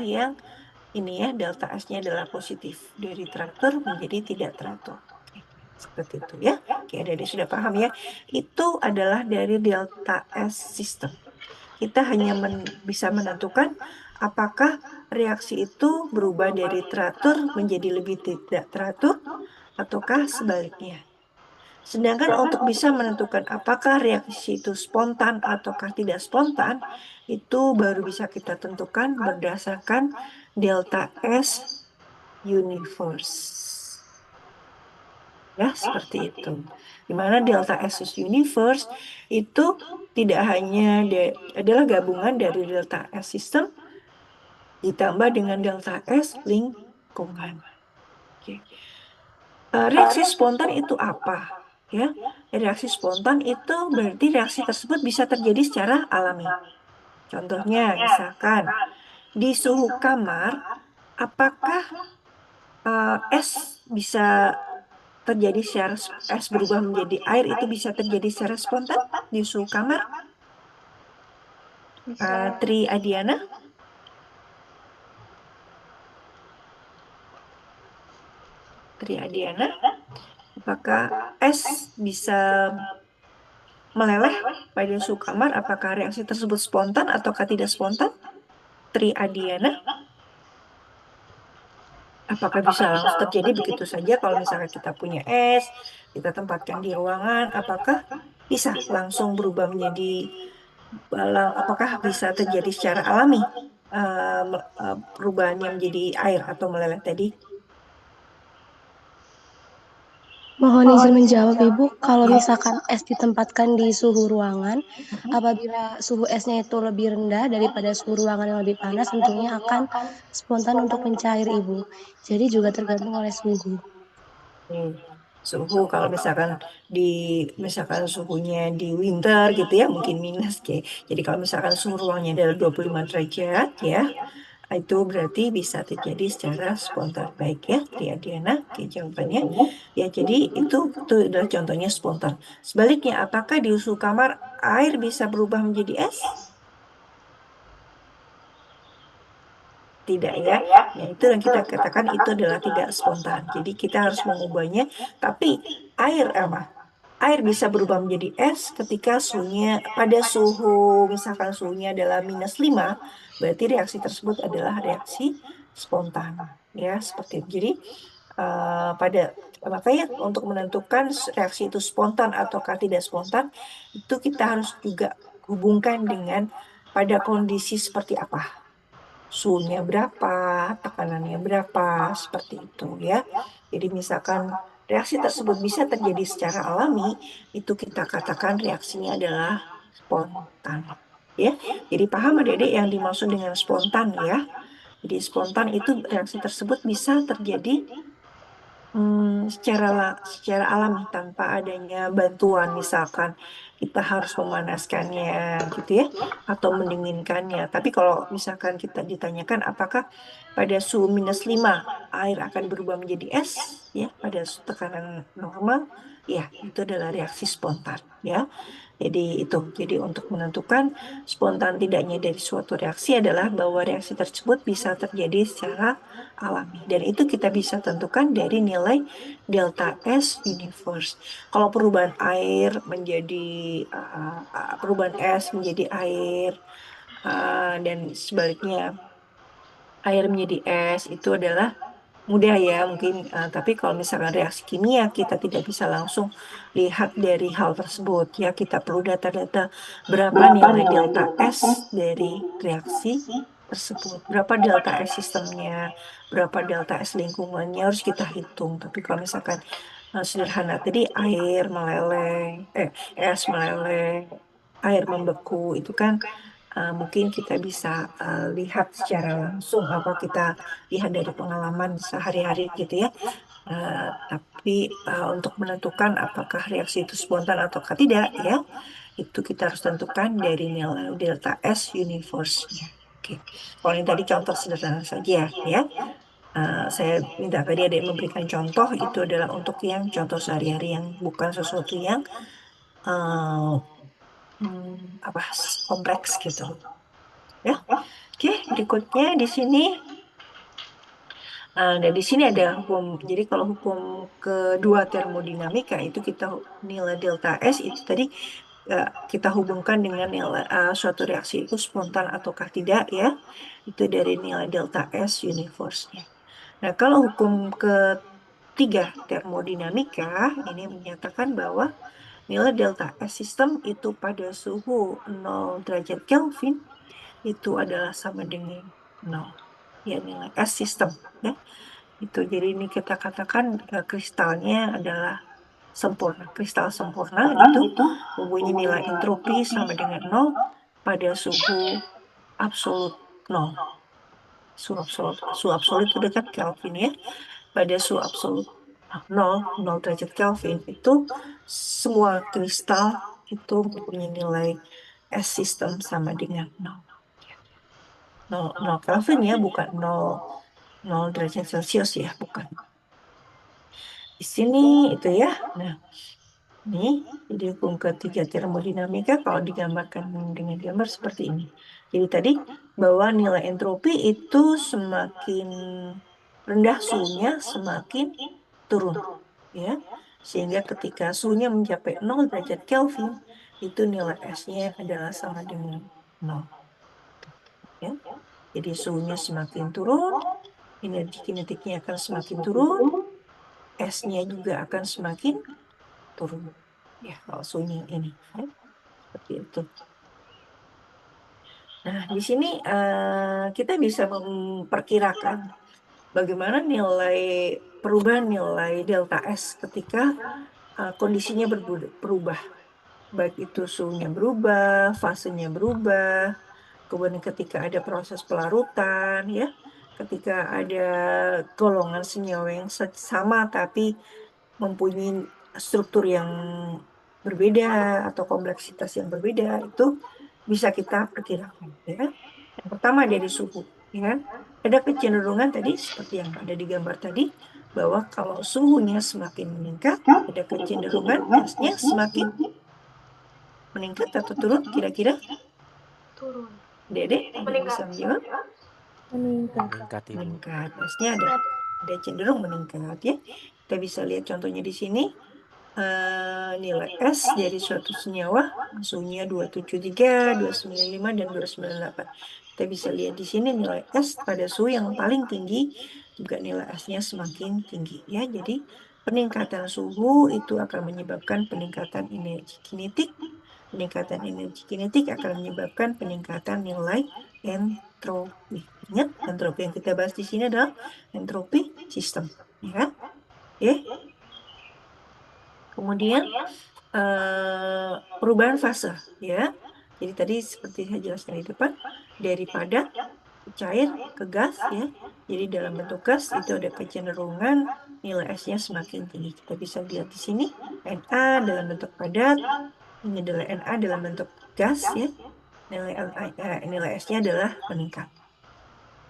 yang ini ya, delta S-nya adalah positif. Dari teratur menjadi tidak teratur. Seperti itu ya. Oke, adik-adik sudah paham ya. Itu adalah dari delta S system. Kita hanya bisa menentukan apakah reaksi itu berubah dari teratur menjadi lebih tidak teratur ataukah sebaliknya. Sedangkan untuk bisa menentukan apakah reaksi itu spontan ataukah tidak spontan, itu baru bisa kita tentukan berdasarkan delta S universe. Ya, seperti itu. Dimana delta S universe itu tidak hanya adalah gabungan dari delta S system ditambah dengan delta S lingkungan. Oke. Reaksi spontan itu apa? Ya, reaksi spontan itu berarti reaksi tersebut bisa terjadi secara alami. Contohnya, misalkan di suhu kamar, apakah es bisa terjadi secara es berubah menjadi air itu bisa terjadi secara spontan di suhu kamar? Tri Adiana? Tri Adiana, apakah es bisa meleleh pada suhu kamar? Apakah reaksi tersebut spontan ataukah tidak spontan? Tri Adiana, apakah bisa langsung terjadi begitu saja kalau misalnya kita punya es, kita tempatkan di ruangan, apakah bisa langsung berubah menjadi balang? Apakah bisa terjadi secara alami perubahannya menjadi air atau meleleh tadi? Mohon izin menjawab, Ibu. Kalau misalkan es ditempatkan di suhu ruangan, apabila suhu esnya itu lebih rendah daripada suhu ruangan yang lebih panas, tentunya akan spontan untuk mencair, Ibu. Jadi juga tergantung oleh suhu. Suhu kalau misalkan misalkan suhunya di winter gitu ya mungkin minus kayak. Jadi kalau misalkan suhu ruangnya adalah 25 derajat ya, itu berarti bisa terjadi secara spontan. Baik ya, Triadiana, oke, jawabannya. Ya, jadi itu adalah contohnya spontan. Sebaliknya, apakah di suhu kamar air bisa berubah menjadi es? Tidak ya. Ya, itu yang kita katakan itu adalah tidak spontan. Jadi kita harus mengubahnya. Tapi air bisa berubah menjadi es ketika suhunya pada suhu, misalkan suhunya adalah -5, berarti reaksi tersebut adalah reaksi spontan. Ya, seperti itu. Jadi makanya untuk menentukan reaksi itu spontan ataukah tidak spontan, itu kita harus juga hubungkan dengan pada kondisi seperti apa. Suhunya berapa, tekanannya berapa, seperti itu ya. Jadi misalkan reaksi tersebut bisa terjadi secara alami, itu kita katakan reaksinya adalah spontan. Ya, jadi paham adik-adik yang dimaksud dengan spontan ya. Jadi spontan itu reaksi tersebut bisa terjadi secara alami tanpa adanya bantuan, misalkan kita harus memanaskannya gitu ya atau mendinginkannya. Tapi kalau misalkan kita ditanyakan apakah pada suhu -5 air akan berubah menjadi es ya pada tekanan normal, ya itu adalah reaksi spontan ya. Jadi untuk menentukan spontan tidaknya dari suatu reaksi adalah bahwa reaksi tersebut bisa terjadi secara alami. Dan itu kita bisa tentukan dari nilai delta S universe. Kalau perubahan es menjadi air dan sebaliknya air menjadi es itu adalah mudah ya mungkin, tapi kalau misalkan reaksi kimia kita tidak bisa langsung lihat dari hal tersebut ya, kita perlu data-data berapa nilai delta S dari reaksi tersebut, berapa delta S sistemnya, berapa delta S lingkungannya harus kita hitung. Tapi kalau misalkan sederhana tadi air meleleh, es meleleh, air membeku itu kan mungkin kita bisa lihat secara langsung apa kita lihat dari pengalaman sehari-hari gitu ya. Tapi untuk menentukan apakah reaksi itu spontan atau tidak ya, itu kita harus tentukan dari nilai delta S universe-nya. Oke, kalau ini tadi contoh sederhana saja ya. Saya minta tadi ada yang memberikan contoh itu adalah untuk yang contoh sehari-hari yang bukan sesuatu yang kompleks gitu. Ya, oke, berikutnya di sini. Dan di sini ada hukum. Jadi kalau hukum kedua termodinamika itu kita nilai delta S itu tadi kita hubungkan dengan nilai suatu reaksi itu spontan ataukah tidak ya. Itu dari nilai delta S universe-nya. Nah, kalau hukum ketiga termodinamika ini menyatakan bahwa nilai delta S sistem itu pada suhu 0 derajat Kelvin itu adalah sama dengan 0. Ya, nilai S sistem ya. Itu jadi ini kita katakan kristalnya adalah sempurna. Kristal sempurna itu mempunyai nilai entropi sama dengan 0 pada suhu absolut 0. Suhu absolut itu dekat Kelvin ya. Pada suhu absolut 0 derajat Kelvin itu semua kristal itu mempunyai nilai S sistem sama dengan 0. 0 Kelvin ya, bukan 0 derajat Celcius ya, bukan. Di sini itu ya. Nah, ini jadi hukum ketiga termodinamika kalau digambarkan dengan gambar seperti ini. Jadi tadi bahwa nilai entropi itu semakin rendah suhunya semakin turun ya. Sehingga ketika suhunya mencapai 0 derajat Kelvin itu nilai S-nya adalah sama dengan 0. Ya. Jadi suhunya semakin turun, energi kinetiknya akan semakin turun, S-nya juga akan semakin turun. Ya, kalau suhunya ini. Ya. Seperti itu. Nah, di sini kita bisa memperkirakan bagaimana perubahan nilai delta S ketika kondisinya berubah. Baik itu suhunya berubah, fasenya berubah, kemudian ketika ada proses pelarutan, ya, ketika ada golongan senyawa yang sama tapi mempunyai struktur yang berbeda atau kompleksitas yang berbeda, itu bisa kita perkirakan. Ya. Yang pertama dari suhu. Ya. Ada kecenderungan tadi seperti yang ada di gambar tadi, bahwa kalau suhunya semakin meningkat, ada kecenderungan gasnya semakin meningkat atau turun kira-kira? Turun. Dede, ada yang bisa menjawab? Meningkat. Meningkat. Gasnya ada cenderung meningkat ya. Kita bisa lihat contohnya di sini. Nilai S dari suatu senyawa suhunya 273, 295, dan 298. Kita bisa lihat di sini nilai S pada suhu yang paling tinggi juga nilai S-nya semakin tinggi ya. Jadi peningkatan suhu itu akan menyebabkan peningkatan energi kinetik. Peningkatan energi kinetik akan menyebabkan peningkatan nilai entropi. Ingat, entropi yang kita bahas di sini adalah entropi sistem ya. Oke. Kemudian perubahan fase ya. Jadi tadi seperti saya jelaskan di depan, dari padat ke cair ke gas ya. Jadi dalam bentuk gas itu ada kecenderungan nilai S-nya semakin tinggi. Kita bisa lihat di sini Na dalam bentuk padat, ini adalah Na dalam bentuk gas ya. Nilai S-nya adalah meningkat.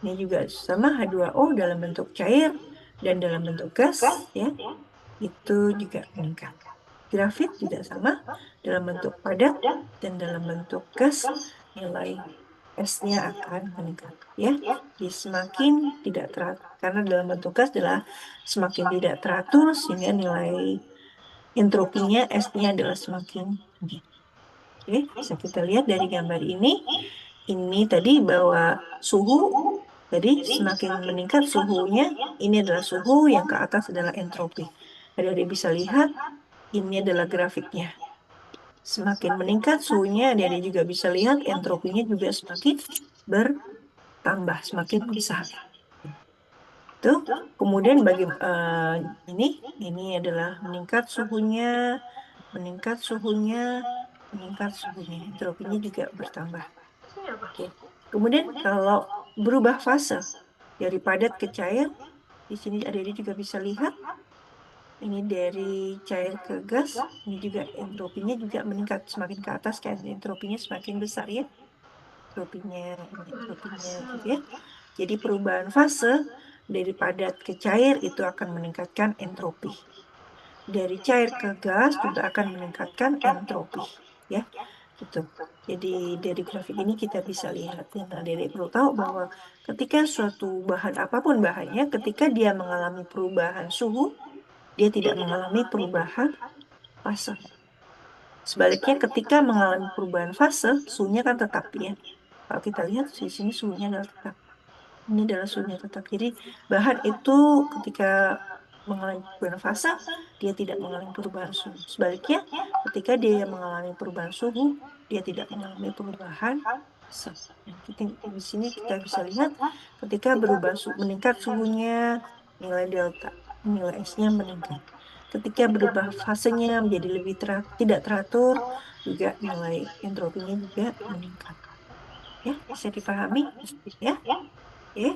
Ini juga sama H2O dalam bentuk cair dan dalam bentuk gas ya. Itu juga meningkat. Grafit juga sama dalam bentuk padat dan dalam bentuk gas nilai S-nya akan meningkat ya. Jadi semakin tidak teratur karena dalam bentuk gas adalah semakin tidak teratur sehingga nilai entropinya S-nya adalah semakin tinggi. Oke, bisa kita lihat dari gambar ini. Ini tadi bahwa suhu tadi semakin meningkat suhunya, ini adalah suhu yang ke atas adalah entropi. Ada bisa lihat, ini adalah grafiknya. Semakin meningkat suhunya, dia juga bisa lihat entropinya juga semakin bertambah, semakin besar. Tuh, kemudian ini adalah meningkat suhunya, entropinya juga bertambah. Oke. Kemudian kalau berubah fase dari padat ke cair, di sini adik-adik juga bisa lihat. Ini dari cair ke gas, ini juga entropinya juga meningkat semakin ke atas, kan entropinya semakin besar ya. Entropinya gitu ya. Jadi perubahan fase dari padat ke cair itu akan meningkatkan entropi. Dari cair ke gas juga akan meningkatkan entropi ya. Gitu. Jadi dari grafik ini kita bisa lihat yang adik-adik perlu tahu bahwa ketika suatu bahan apapun bahannya, ketika dia mengalami perubahan suhu, dia tidak mengalami perubahan fase. Sebaliknya ketika mengalami perubahan fase, suhunya kan tetap ya. Kalau kita lihat di sini suhunya adalah tetap. Ini adalah suhunya tetap. Jadi bahan itu ketika mengalami perubahan fase, dia tidak mengalami perubahan suhu. Sebaliknya ketika dia mengalami perubahan suhu, dia tidak mengalami perubahan fase. Di sini kita bisa lihat ketika berubah meningkat suhunya, nilai delta, nilai S-nya meningkat. ketika berubah fasenya menjadi lebih tidak teratur, juga nilai entropinya juga meningkat. Ya, bisa dipahami ya? Oke.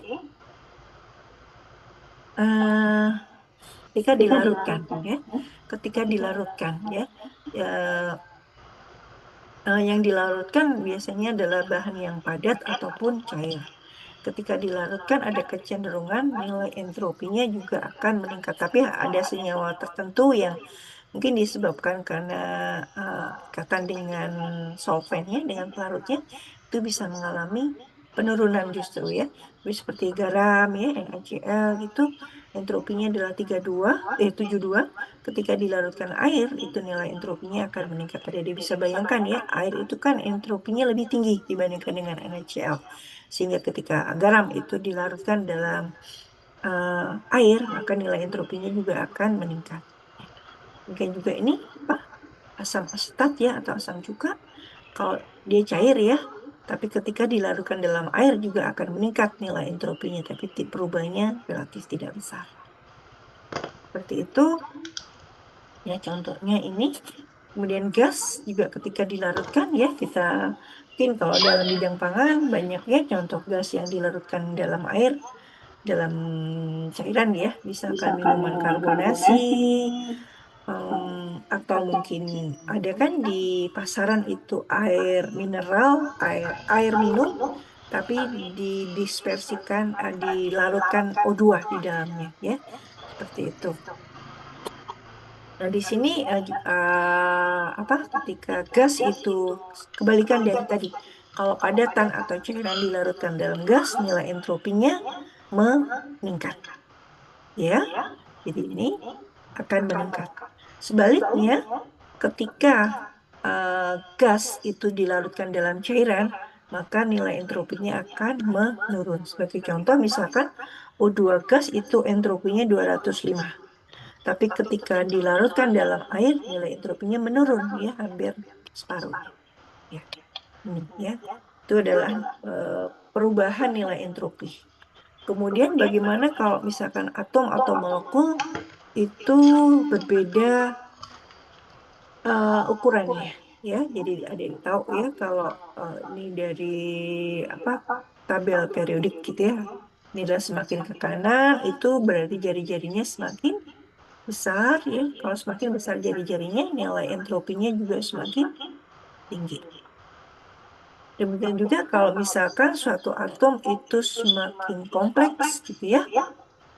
Eh, ketika dilarutkan ya, ketika dilarutkan ya, eh, yang dilarutkan biasanya adalah bahan yang padat ataupun cair. Ketika dilarutkan ada kecenderungan nilai entropinya juga akan meningkat. Tapi ada senyawa tertentu yang mungkin disebabkan karena ikatan dengan solvennya, dengan pelarutnya, itu bisa mengalami penurunan justru ya. Tapi seperti garam ya, NaCl gitu, entropinya adalah 72. Ketika dilarutkan air, itu nilai entropinya akan meningkat. Jadi bisa bayangkan ya, air itu kan entropinya lebih tinggi dibandingkan dengan NaCl. Sehingga ketika garam itu dilarutkan dalam air, maka nilai entropinya juga akan meningkat. Mungkin juga ini apa? Asam asetat ya atau asam cuka. Kalau dia cair ya, tapi ketika dilarutkan dalam air juga akan meningkat nilai entropinya, tapi perubahannya relatif tidak besar. Seperti itu. Ya, contohnya ini. Kemudian gas juga ketika dilarutkan ya, kita mungkin kalau dalam bidang pangan banyak ya contoh gas yang dilarutkan dalam air, dalam cairan ya, misalkan minuman karbonasi, atau mungkin ada kan di pasaran itu air mineral, air minum, tapi didispersikan, dilarutkan O2 di dalamnya ya, seperti itu. Nah, di sini apa? Ketika gas itu kebalikan dari tadi. Kalau padatan atau cairan dilarutkan dalam gas, nilai entropinya meningkat. Ya, jadi ini akan meningkat. Sebaliknya, ketika gas itu dilarutkan dalam cairan, maka nilai entropinya akan menurun. Sebagai contoh, misalkan O2 gas itu entropinya 205. Tapi ketika dilarutkan dalam air, nilai entropinya menurun ya, hampir separuh. Ya, ini ya. Itu adalah perubahan nilai entropi. Kemudian bagaimana kalau misalkan atom atau molekul itu berbeda ukurannya ya. Jadi ada yang tahu ya kalau ini dari apa, tabel periodik gitu ya. Nilai semakin ke kanan itu berarti jari-jarinya semakin besar ya. Kalau semakin besar jari-jarinya, nilai entropinya juga semakin tinggi. Demikian juga kalau misalkan suatu atom itu semakin kompleks gitu ya.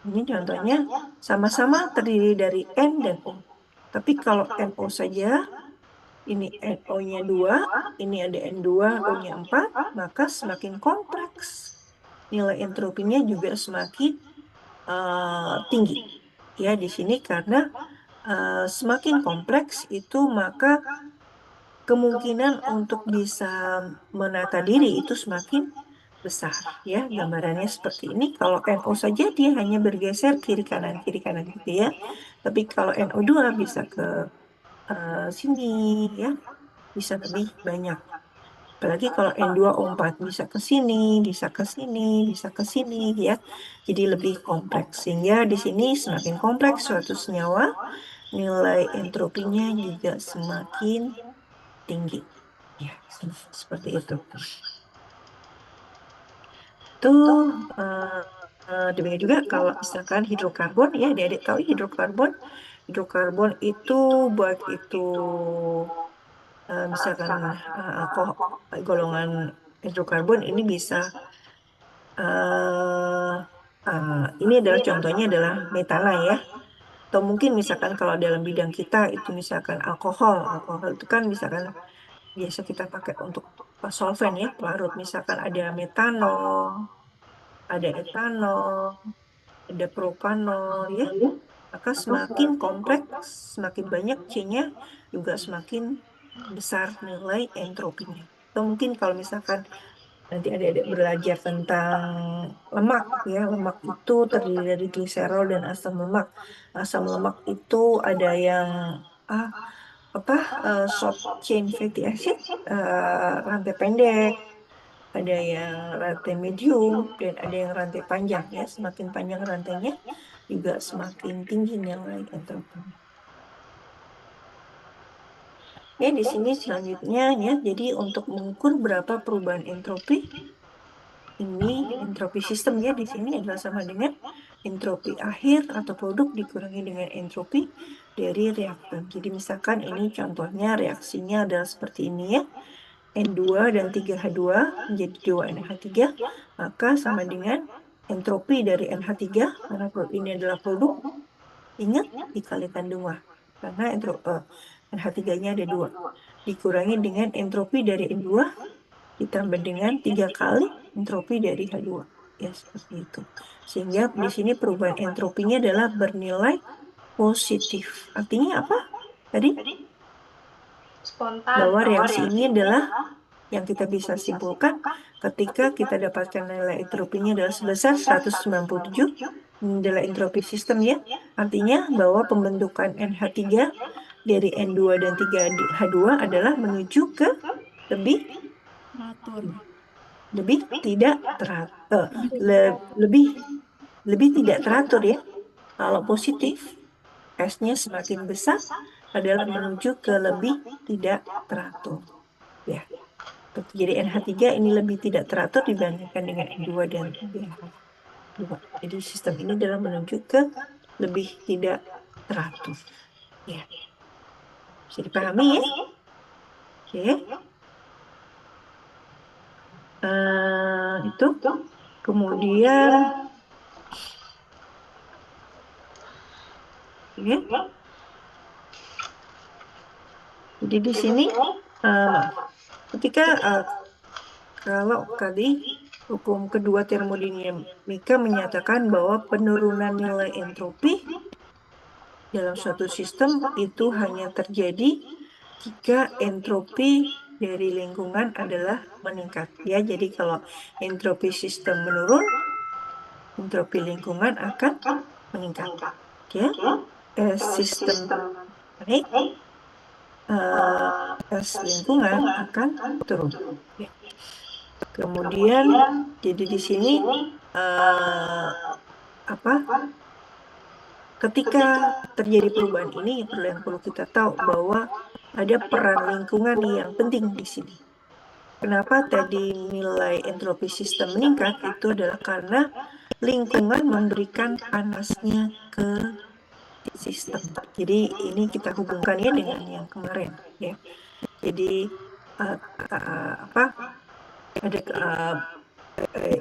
Ini contohnya sama-sama terdiri dari N dan O. Tapi kalau NO saja, ini NO-nya 2, ini ada N2, O-nya 4, maka semakin kompleks. Nilai entropinya juga semakin tinggi. Ya, di sini karena semakin kompleks itu maka kemungkinan untuk bisa menata diri itu semakin besar ya. Gambarannya seperti ini. Kalau NO saja dia hanya bergeser kiri kanan gitu ya. Tapi kalau NO2 bisa ke sini ya, bisa lebih banyak. Apalagi kalau N2O4 bisa ke sini, bisa ke sini, bisa ke sini ya. Jadi lebih kompleks. Sehingga di sini semakin kompleks suatu senyawa, nilai entropinya juga semakin tinggi. Ya, seperti itu. Itu demikian juga kalau misalkan hidrokarbon ya, adik-adik tahu hidrokarbon. Hidrokarbon itu baik itu misalkan golongan hidrokarbon ini bisa ini adalah contohnya adalah metana ya. Atau mungkin misalkan kalau dalam bidang kita itu misalkan alkohol itu kan misalkan biasa kita pakai untuk solvent ya, pelarut. Misalkan ada metanol, ada etanol, ada propanol ya. Maka semakin kompleks, semakin banyak C-nya, juga semakin besar nilai entropinya. Atau mungkin kalau misalkan nanti adik-adik belajar tentang lemak ya, lemak itu terdiri dari gliserol dan asam lemak. Asam lemak itu ada yang short chain fatty acid, rantai pendek, ada yang rantai medium, dan ada yang rantai panjang ya. Semakin panjang rantainya juga semakin tinggi nilai entropinya. Ya, di sini selanjutnya ya, jadi untuk mengukur berapa perubahan entropi, ini entropi sistem ya, di sini adalah sama dengan entropi akhir atau produk dikurangi dengan entropi dari reaktan. Jadi misalkan ini contohnya reaksinya adalah seperti ini ya. N2 dan 3H2 menjadi 2NH3, maka sama dengan entropi dari NH3, karena ini adalah produk, ingat dikalikan 2, karena NH3-nya ada 2, dikurangi dengan entropi dari N2, ditambah dengan 3 kali entropi dari H2. Ya, seperti itu. Sehingga di sini perubahan entropinya adalah bernilai positif. Artinya apa? Tadi? Bahwa reaksi ini adalah yang kita bisa simpulkan ketika kita dapatkan nilai entropinya adalah sebesar 197, ini adalah entropi sistem ya. Artinya bahwa pembentukan NH3 dari N2 dan 3H2 adalah menuju ke lebih tidak teratur, lebih tidak teratur ya. Kalau positif, S-nya semakin besar adalah menuju ke lebih tidak teratur. Ya. Jadi NH3 ini lebih tidak teratur dibandingkan dengan N2 dan 3H2. Jadi sistem ini adalah menuju ke lebih tidak teratur. Ya. Bisa dipahami ya? Oke. Itu. Kemudian jadi di sini ketika kalau tadi hukum kedua termodinamika menyatakan bahwa penurunan nilai entropi dalam suatu sistem itu hanya terjadi jika entropi dari lingkungan adalah meningkat ya. Jadi kalau entropi sistem menurun, entropi lingkungan akan meningkat ya. Sistem naik, lingkungan akan turun. Ya. Kemudian jadi di sini ketika terjadi perubahan ini yang perlu kita tahu bahwa ada peran lingkungan yang penting di sini. Kenapa tadi nilai entropi sistem meningkat? Itu adalah karena lingkungan memberikan panasnya ke sistem. Jadi ini kita hubungkan ya dengan yang kemarin ya. Jadi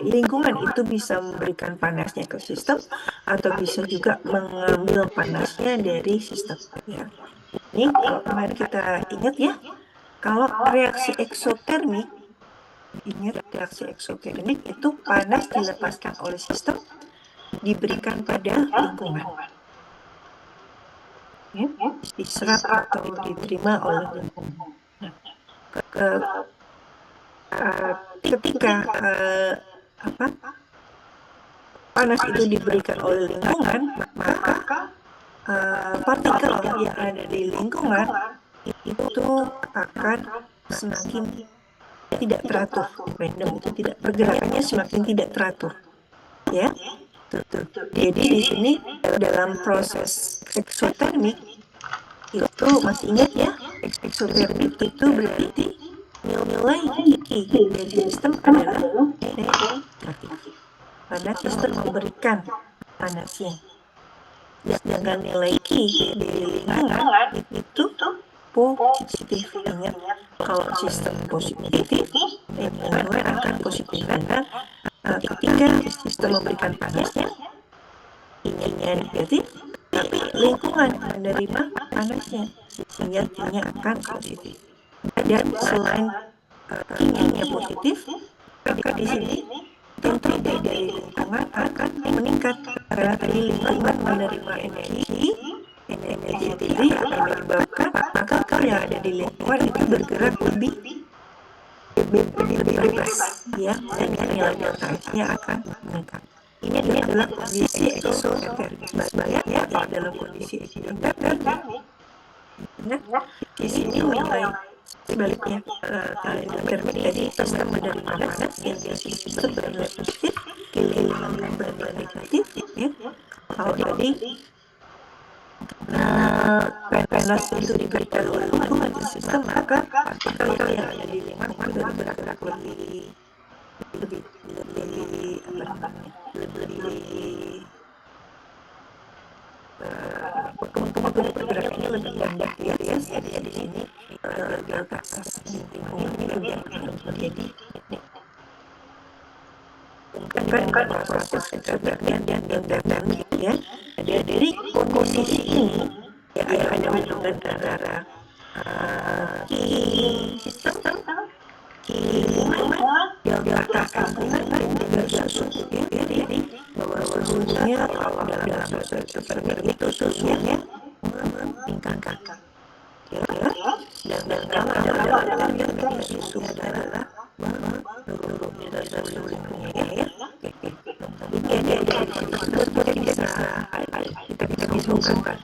lingkungan itu bisa memberikan panasnya ke sistem atau bisa juga mengambil panasnya dari sistem ya. Ini kalau kemarin kita ingat ya, kalau reaksi eksotermik, ingat reaksi eksotermik itu panas dilepaskan oleh sistem diberikan pada lingkungan ya, diserap atau diterima oleh lingkungan. Ketika panas itu diberikan oleh lingkungan, maka partikel yang ada di lingkungan itu akan semakin tidak teratur, random, itu tidak, pergerakannya semakin tidak teratur ya. Jadi di sini dalam proses eksotermik itu masih ingat ya, eksotermik itu berarti nilai Q dari sistem adalah negatif karena sistem memberikan panasnya. Sedangkan nilai Q dari lingkungan itu positif. Ingat, kalau sistem positif, lingkungan akan positif karena ketika sistem memberikan panasnya, Q-nya negatif, tapi lingkungan menerima panasnya, sehingga Q-nya akan positif. Dan selain Q-nya positif, maka di sini entropi dari lingkungan akan meningkat karena tadi lingkungan menerima energi tinggi akan menyebabkan partikel yang ada di lingkungan itu bergerak lebih bebas ya, dan nilai delta H-nya akan meningkat. Ini adalah kondisi eksotermik ya, dalam kondisi eksotermik. Nah, di sini nilai sebaliknya termik tadi sistem menerima panas yang sistem bernilai positif, lingkungan bernilai negatif ya. Kalau tadi panas itu diberikan oleh lingkungan di sistem, maka partikel yang ada di lingkungan itu bergerak lebih kemungkinan pergerakannya lebih rendah ya. Jadi di sini delta ini yang terjadi bukan proses pergerakan dan delta gitu ya. Dari kondisi ini ya ada hubungan antara sistem delta S dan juga suhu ya. Jadi bahwa suhunya kalau dalam seperti itu suhunya meningkat ya. Dan kalau dalam definisi suhu adalah menurunnya dari suhunya ya. Jadi dari situ kita bisa simpulkan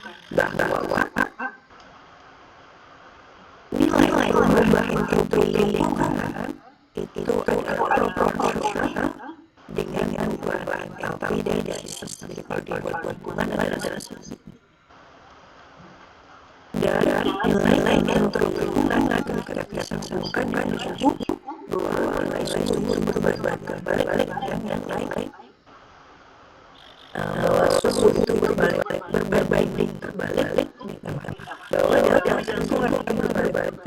bahwa nilai perubahan entropi lingkungan itu adalah proporsional dengan perubahan entalpi dari sistem. Jadi kalau dibuat hubungan adalah suhu. Dan nilai entropi lingkungan akan kita bisa hubungkan dengan suhu, bahwa nilai suhu itu berbalik dan yang lain. Bahwa suhu itu berbanding terbalik bahwa delta lingkungan akan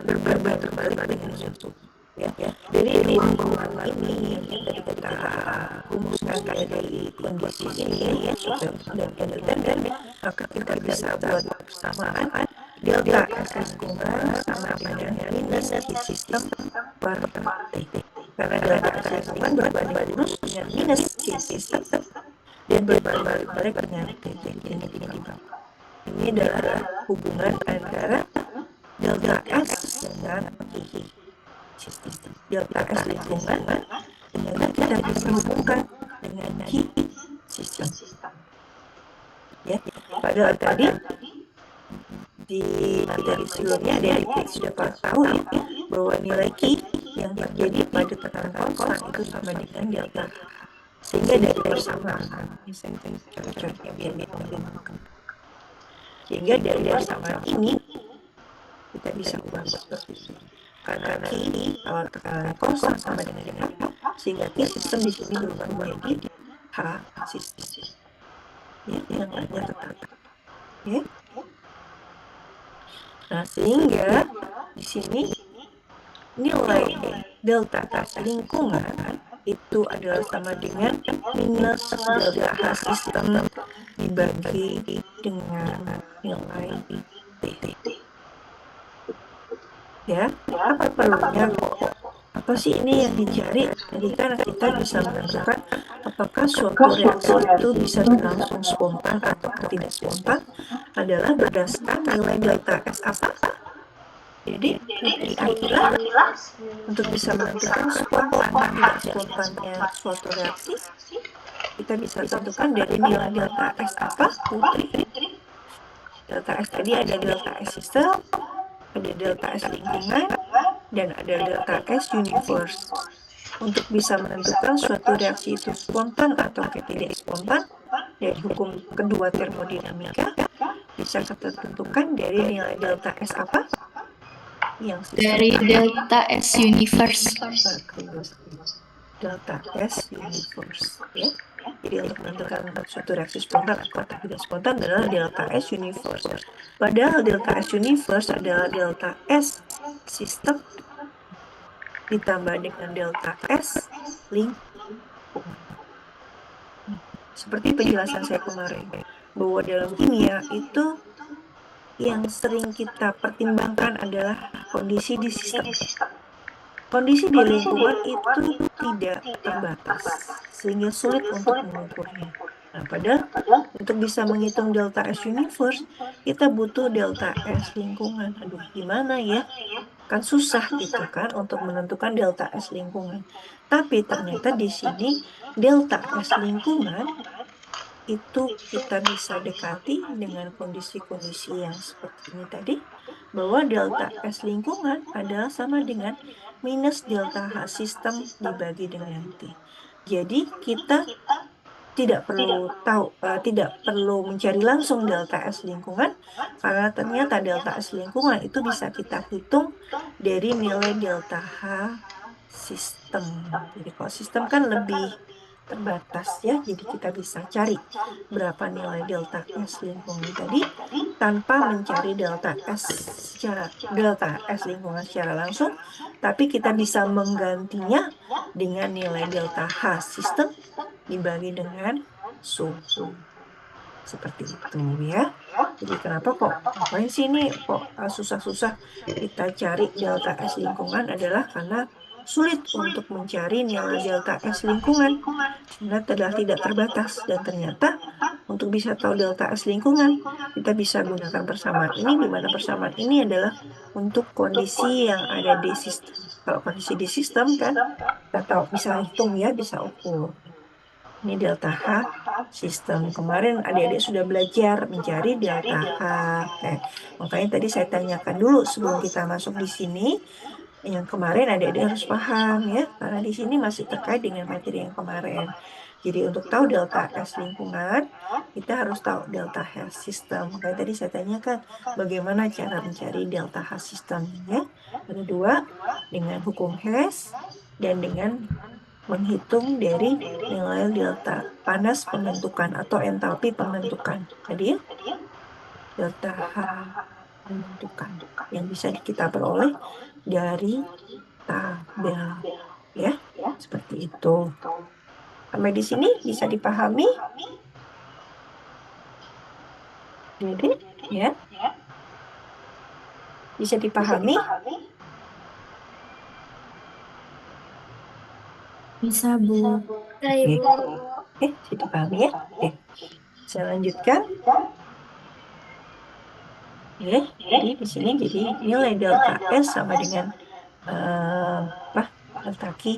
berbanding terbalik dengan suhu ya. Jadi hubungan ini yang tadi kita rumuskan dari kondisi ini ya, dan maka kita bisa buat persamaan delta S lingkungan sama dengan minus di sistem per T, karena delta S lingkungan berbanding lurus dengan minus di sistem dan berbalik dengan T. Ini adalah hubungan antara delta S dengan sistem. Delta S lingkungan dengan kita bisa hubungkan dengan Q sistem. Ya, padahal tadi di materi sebelumnya dari sudah tahu ya bahwa nilai Q yang terjadi pada tekanan konstan itu sama dengan delta H. Sehingga dari persamaan misalnya contohnya biar mengenalkan. Sehingga dari persamaan ini kita bisa ubah seperti ini. Karena ini kalau tekanan konstan sama dengan H, sehingga sistem di sini berubah menjadi H sistem. Ya, yang lainnya tetap. Ya. Nah, sehingga di sini nilai delta S lingkungan itu adalah sama dengan minus delta H sistem dibagi dengan nilai T. Ya, apa perlunya kok? Apa sih ini yang dicari? Jadi kan kita bisa menentukan apakah suatu reaksi itu bisa berlangsung spontan atau tidak spontan adalah berdasarkan nilai delta S apa? Jadi kira-kira untuk bisa menentukan spontan dan tidak spontannya suatu reaksi, kita bisa tentukan dari nilai delta S apa, Putri? Delta S tadi ada delta S sistem, ada delta S lingkungan, dan ada delta S universe. Untuk bisa menentukan suatu reaksi itu spontan atau tidak spontan, dari hukum kedua termodinamika, bisa kita tentukan dari nilai delta S apa? Yang dari delta S universe. Delta S universe ya. Jadi untuk menentukan suatu reaksi spontan atau tidak spontan adalah delta S universe. Padahal delta S universe adalah delta S sistem ditambah dengan delta S lingkungan. Seperti penjelasan saya kemarin bahwa dalam kimia itu yang sering kita pertimbangkan adalah kondisi di sistem. Kondisi di lingkungan itu tidak terbatas, sehingga sulit untuk mengukurnya. Nah, padahal untuk bisa menghitung delta S universe, kita butuh delta S lingkungan. Aduh, gimana ya? Kan susah gitu kan untuk menentukan delta S lingkungan. Tapi ternyata di sini delta S lingkungan itu kita bisa dekati dengan kondisi-kondisi yang seperti ini tadi, bahwa delta S lingkungan adalah sama dengan minus delta H sistem dibagi dengan T. Jadi kita tidak perlu mencari langsung delta S lingkungan, karena ternyata delta S lingkungan itu bisa kita hitung dari nilai delta H sistem. Jadi kalau sistem kan lebih terbatas ya, jadi kita bisa cari berapa nilai delta S lingkungan tadi tanpa mencari delta S lingkungan secara langsung, tapi kita bisa menggantinya dengan nilai delta H sistem dibagi dengan suhu. Seperti itu ya. Jadi kenapa kok ngapain sih ini kok susah-susah kita cari delta S lingkungan adalah karena sulit untuk mencari nilai delta S lingkungan karena tidak terbatas, dan ternyata untuk bisa tahu delta S lingkungan kita bisa gunakan persamaan ini, di mana persamaan ini adalah untuk kondisi yang ada di sistem. Kalau kondisi di sistem kan kita tahu, bisa hitung ya, bisa ukur. Ini delta H sistem. Kemarin adik-adik sudah belajar mencari delta H. Makanya tadi saya tanyakan dulu sebelum kita masuk di sini. Yang kemarin adik-adik harus paham ya, karena di sini masih terkait dengan materi yang kemarin. Jadi untuk tahu delta S lingkungan, kita harus tahu delta H sistem. Makanya tadi saya tanyakan bagaimana cara mencari delta H sistemnya. Ada dua, dengan hukum Hess dan dengan menghitung dari nilai delta panas pembentukan atau entalpi pembentukan. Tadi ya, delta H pembentukan yang bisa kita peroleh dari tabel ya, seperti itu. Sampai di sini bisa dipahami? Jadi ya, bisa dipahami? Bisa, Bu. Oke, bisa dipahami ya. Oke, saya lanjutkan. Oke, jadi di sini jadi nilai delta S sama dengan delta Q.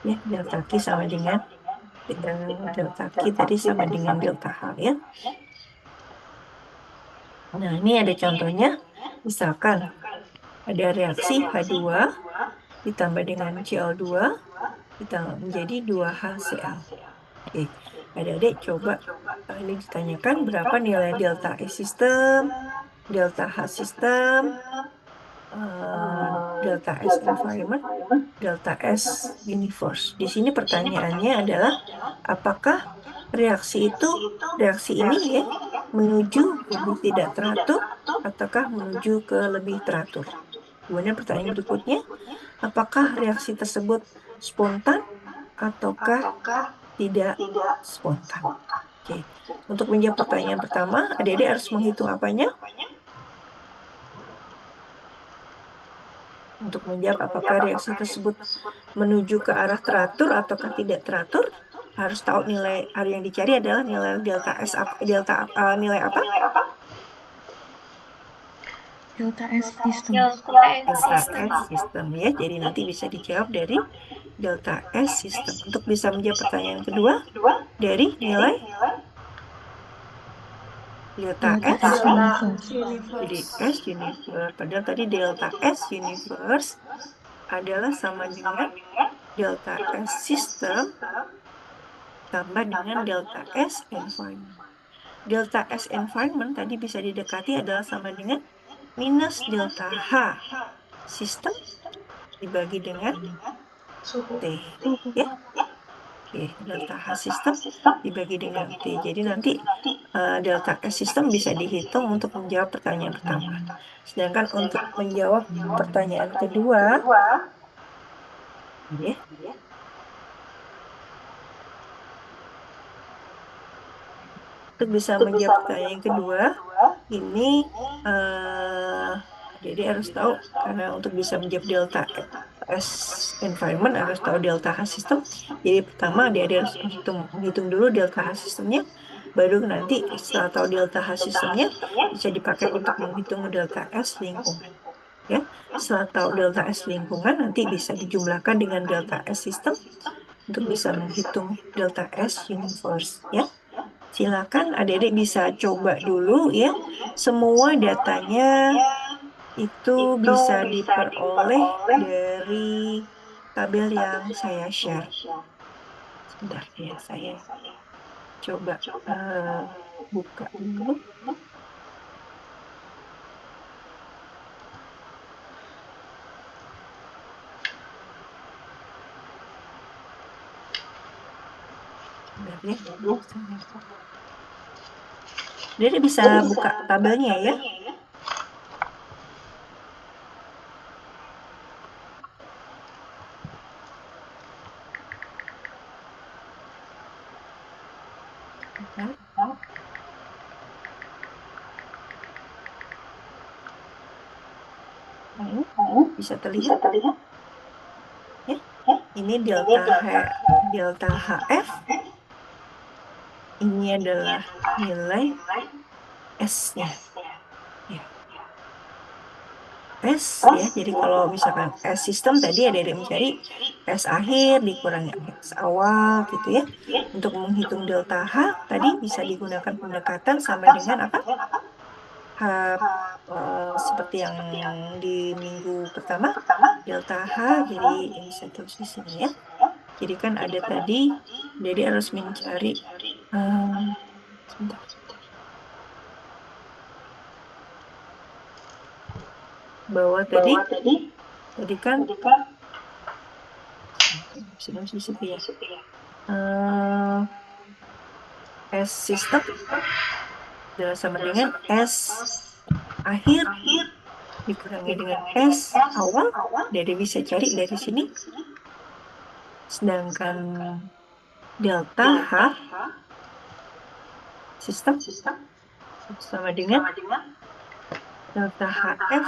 Ya, delta Q sama dengan delta Q tadi sama dengan delta H ya. Nah, ini ada contohnya. Misalkan ada reaksi H2 ditambah dengan Cl2 ditambah menjadi 2HCl. Oke, adik-adik coba ini ditanyakan berapa nilai delta S sistem, delta H sistem, delta S environment, delta S universe. Di sini pertanyaannya adalah apakah reaksi ini ya menuju lebih tidak teratur ataukah menuju ke lebih teratur. Kemudian pertanyaan berikutnya, apakah reaksi tersebut spontan ataukah tidak spontan? Oke. Untuk menjawab pertanyaan pertama, adik-adik harus menghitung apanya? Untuk menjawab apakah reaksi tersebut menuju ke arah teratur ataukah tidak teratur, harus tahu nilai yang dicari adalah nilai delta S nilai apa? Delta S sistem. Delta S sistem ya. Jadi nanti bisa dijawab dari delta S sistem. Untuk bisa menjawab pertanyaan kedua, dari nilai delta S universe. Jadi S universe. Padahal tadi delta S universe adalah sama dengan delta S system tambah dengan delta S environment. Delta S environment tadi bisa didekati adalah sama dengan minus delta H system dibagi dengan T. Ya. Oke, delta H system dibagi dengan T. Jadi nanti delta S system bisa dihitung untuk menjawab pertanyaan pertama. Sedangkan untuk menjawab pertanyaan kedua, ya, untuk bisa menjawab pertanyaan yang kedua, ini jadi harus tahu, karena untuk bisa menjawab delta S environment harus tahu delta H system. Jadi pertama dia harus menghitung dulu delta H sistemnya, baru nanti setelah tahu delta H sistemnya bisa dipakai untuk menghitung delta S lingkungan. Ya, setelah tahu delta S lingkungan nanti bisa dijumlahkan dengan delta S system untuk bisa menghitung delta S universe. Ya, silakan adik-adik bisa coba dulu ya. Semua datanya itu bisa diperoleh dari tabel yang saya share. Sebentar ya, saya coba buka dulu. Sebentar ya, Jadi bisa buka tabelnya ya. Sebentar. Nah, ini bisa terlihat ya. Ini delta HF. Ini adalah nilai S-nya. Ya. S ya. Jadi kalau misalkan S sistem tadi ada yang mencari S akhir dikurangi S awal gitu ya. Untuk menghitung delta H tadi bisa digunakan pendekatan sama dengan apa? H seperti yang di minggu pertama delta H, jadi ini saya tulis di sini ya. Jadi kan ada tadi, jadi harus mencari sebentar. Bahwa tadi kan sudah di situ ya. S sistem adalah sama dengan S akhir dikurangi dengan S awal. Jadi bisa cari dari sini. Sedangkan delta H sistem sama dengan delta HF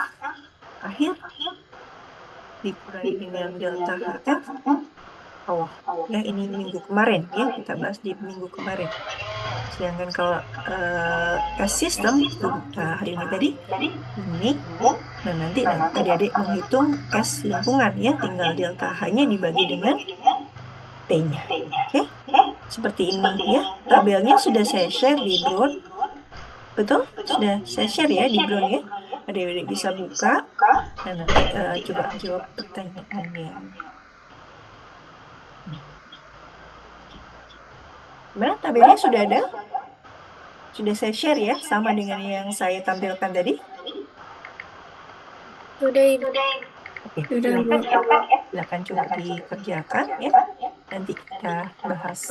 akhir dikurangi dengan delta HF awal. Ya, ini minggu kemarin ya, kita bahas di minggu kemarin. Sedangkan kalau S sistem itu hari ini tadi ini, nah nanti adik-adik menghitung S lingkungan ya, tinggal delta H-nya dibagi dengan T-nya. Oke, seperti ini ya. Tabelnya sudah saya share di Brown. Betul? Sudah saya share ya di Brown ya. Adik-adik bisa buka dan nanti coba jawab pertanyaannya. Gimana? Tabelnya sudah ada? Sudah saya share ya, sama dengan yang saya tampilkan tadi? Sudah, Ibu. Oke, Sudah, silakan Bu. ya. Silakan coba dikerjakan ya. Nanti kita bahas.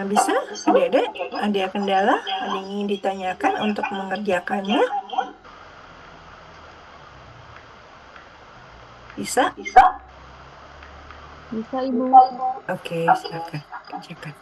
Bisa, adik-adik? Ada kendala? Ada yang ingin ditanyakan untuk mengerjakannya? Bisa? Bisa, Ibu. Oke, silakan kerjakan.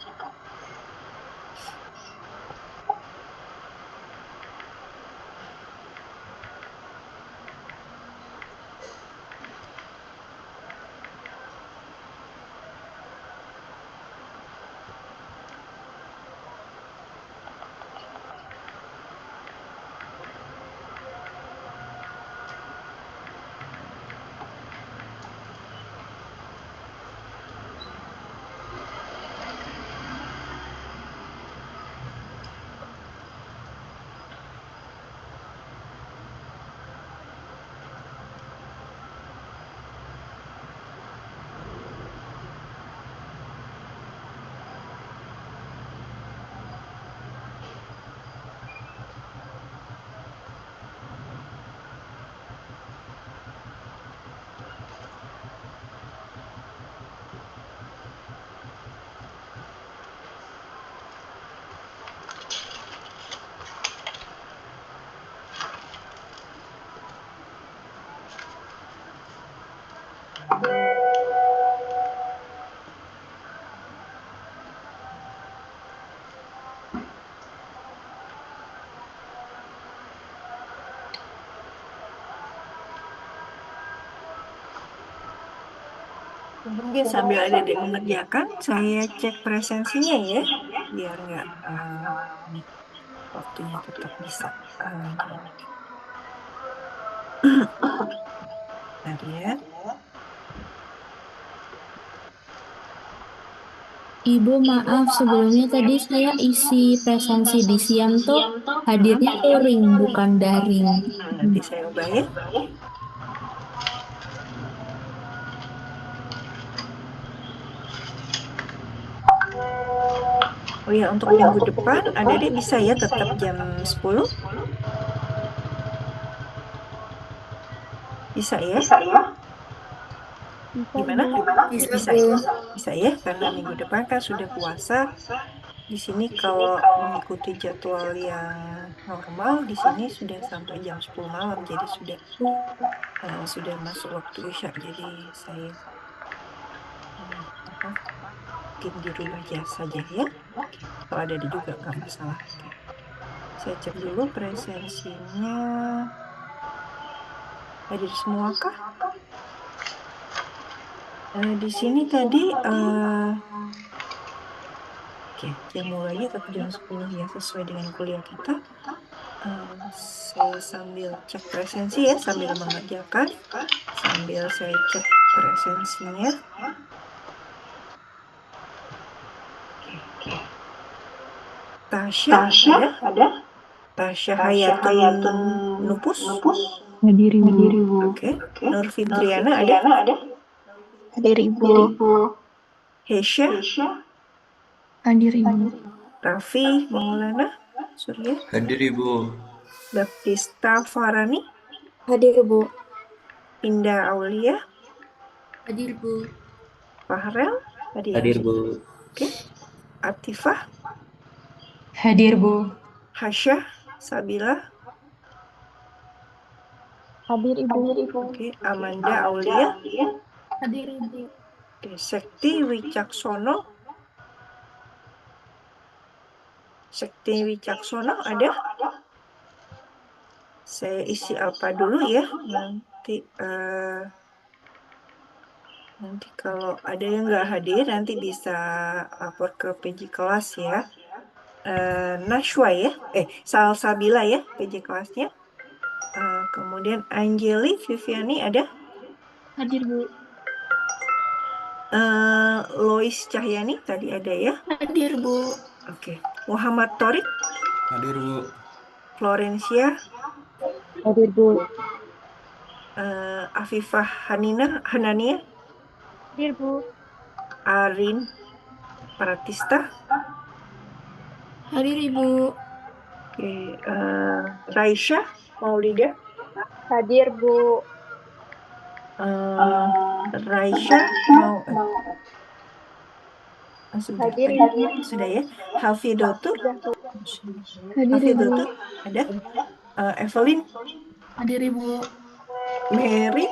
Mungkin sambil adik-adik mengerjakan, saya cek presensinya ya, biar nggak ini waktunya tetap bisa. Bentar ya. Ibu, maaf sebelumnya tadi saya isi presensi di Siam tuh hadirnya luring bukan daring. Nanti saya ubah ya. Oh ya, untuk minggu depan adik-adik bisa ya tetap jam 10? Bisa ya? Gimana? Bisa ya? Bisa ya, karena minggu depan kan sudah puasa. Di sini kalau mengikuti jadwal yang normal, di sini sudah sampai jam 10 malam, jadi sudah masuk waktu Isya. Jadi saya mungkin dirubah saja ya. Kalau ada juga nggak masalah. Oke. Saya cek dulu presensinya. Hadir semua kah? Di sini tadi oke, jam mulainya tetap jam 10 ya, sesuai dengan kuliah kita. Saya sambil cek presensi ya, sambil mengerjakan, sambil saya cek presensinya. Tasya ada? Tasya Hayatun Nupus? Hadir, Ibu. Oke. Nur Fitriana ada? Hadir Ibu. Hesya, Hadir Ibu. Raffi Maulana Surya, Hadir Ibu. Baptista Farani, Hadir Bu. Indah Aulia, Hadir Bu. Fahrel, tadi yang Hadir Bu. Oke. Atifah, Hadir, Bu. Hasyah, Sabila, Hadir Ibu. Oke. Amanda Aulia, Hadir Ibu. Oke. Sekti Wicaksono, ada? Saya isi apa dulu ya, nanti kalau ada yang nggak hadir nanti bisa lapor ke PJ kelas ya. Nashwa ya, Salsabila ya PJ kelasnya. Kemudian Angeli Viviani ada? Hadir Bu. Lois Cahyani tadi ada ya? Hadir Bu. Oke. Muhammad Torik, Hadir Bu. Florencia, Hadir Bu. Afifah Hanania, Hadir Bu. Arin Pratista, Hadir Ibu. Oke. Raisya Maulida, Hadir Bu. Raisya mau sudah Hadir tadi? Ibu. Sudah ya. Hafidotu Hadir Ibu. ada? Evelyn, Hadir Ibu. Mary,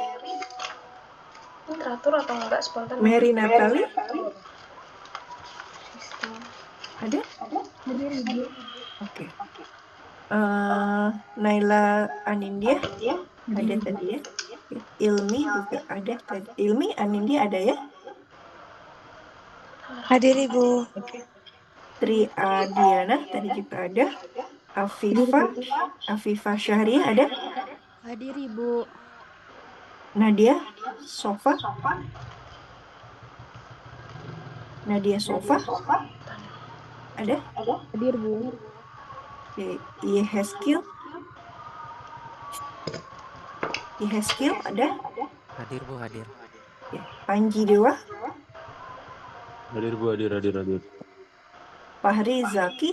Teratur atau enggak spontan? Mary Natali, ada? Hadir Ibu. Oke. Naila Anindya ada tadi ya. Ilmi juga ada tadi. Ilmi Anindya ada ya. Hadir Ibu. Oke. Tri Adiana tadi juga ada. Afifah Syahriah ada. Hadir Ibu. Nadia Sofa ada. Hadir Bu. Oke. Yeheskil ada. Hadir Bu, hadir. Oke. Panji Dewa, Hadir Bu, hadir. Fahri Zaki,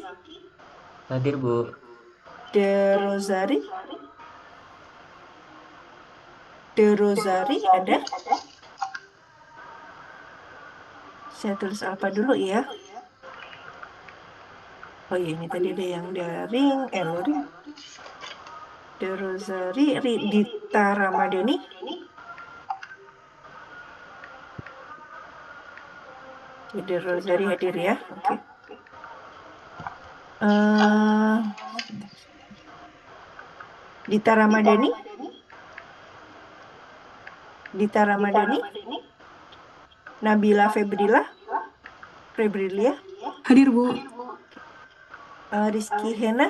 Hadir Bu. De Rosari ada. Saya tulis apa dulu ya? Oh iya, ini tadi ada yang daring, Loring. De Rosari, Dita Ramadhani, De Rosari hadir ya. Oke. Dita Ramadhani, Nabila Febrilia, Hadir Bu. Rizky Hena,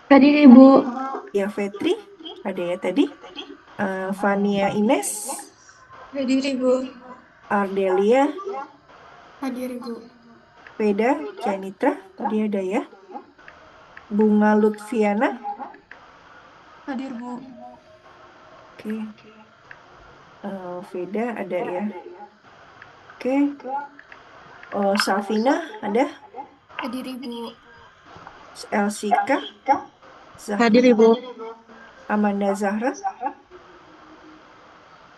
Hadir, Ibu. ya Fetri, ada ya tadi. Fania Ines, Hadir, Ibu. Ardelia, Hadir Ibu. Veda Janitra, tadi ada ya. Bunga Lutfiana, Hadir Bu. oke. Veda ada ya. Oke. Safina ada. Hadir Ibu. Elsika, Hadir Ibu. Amanda Zahra,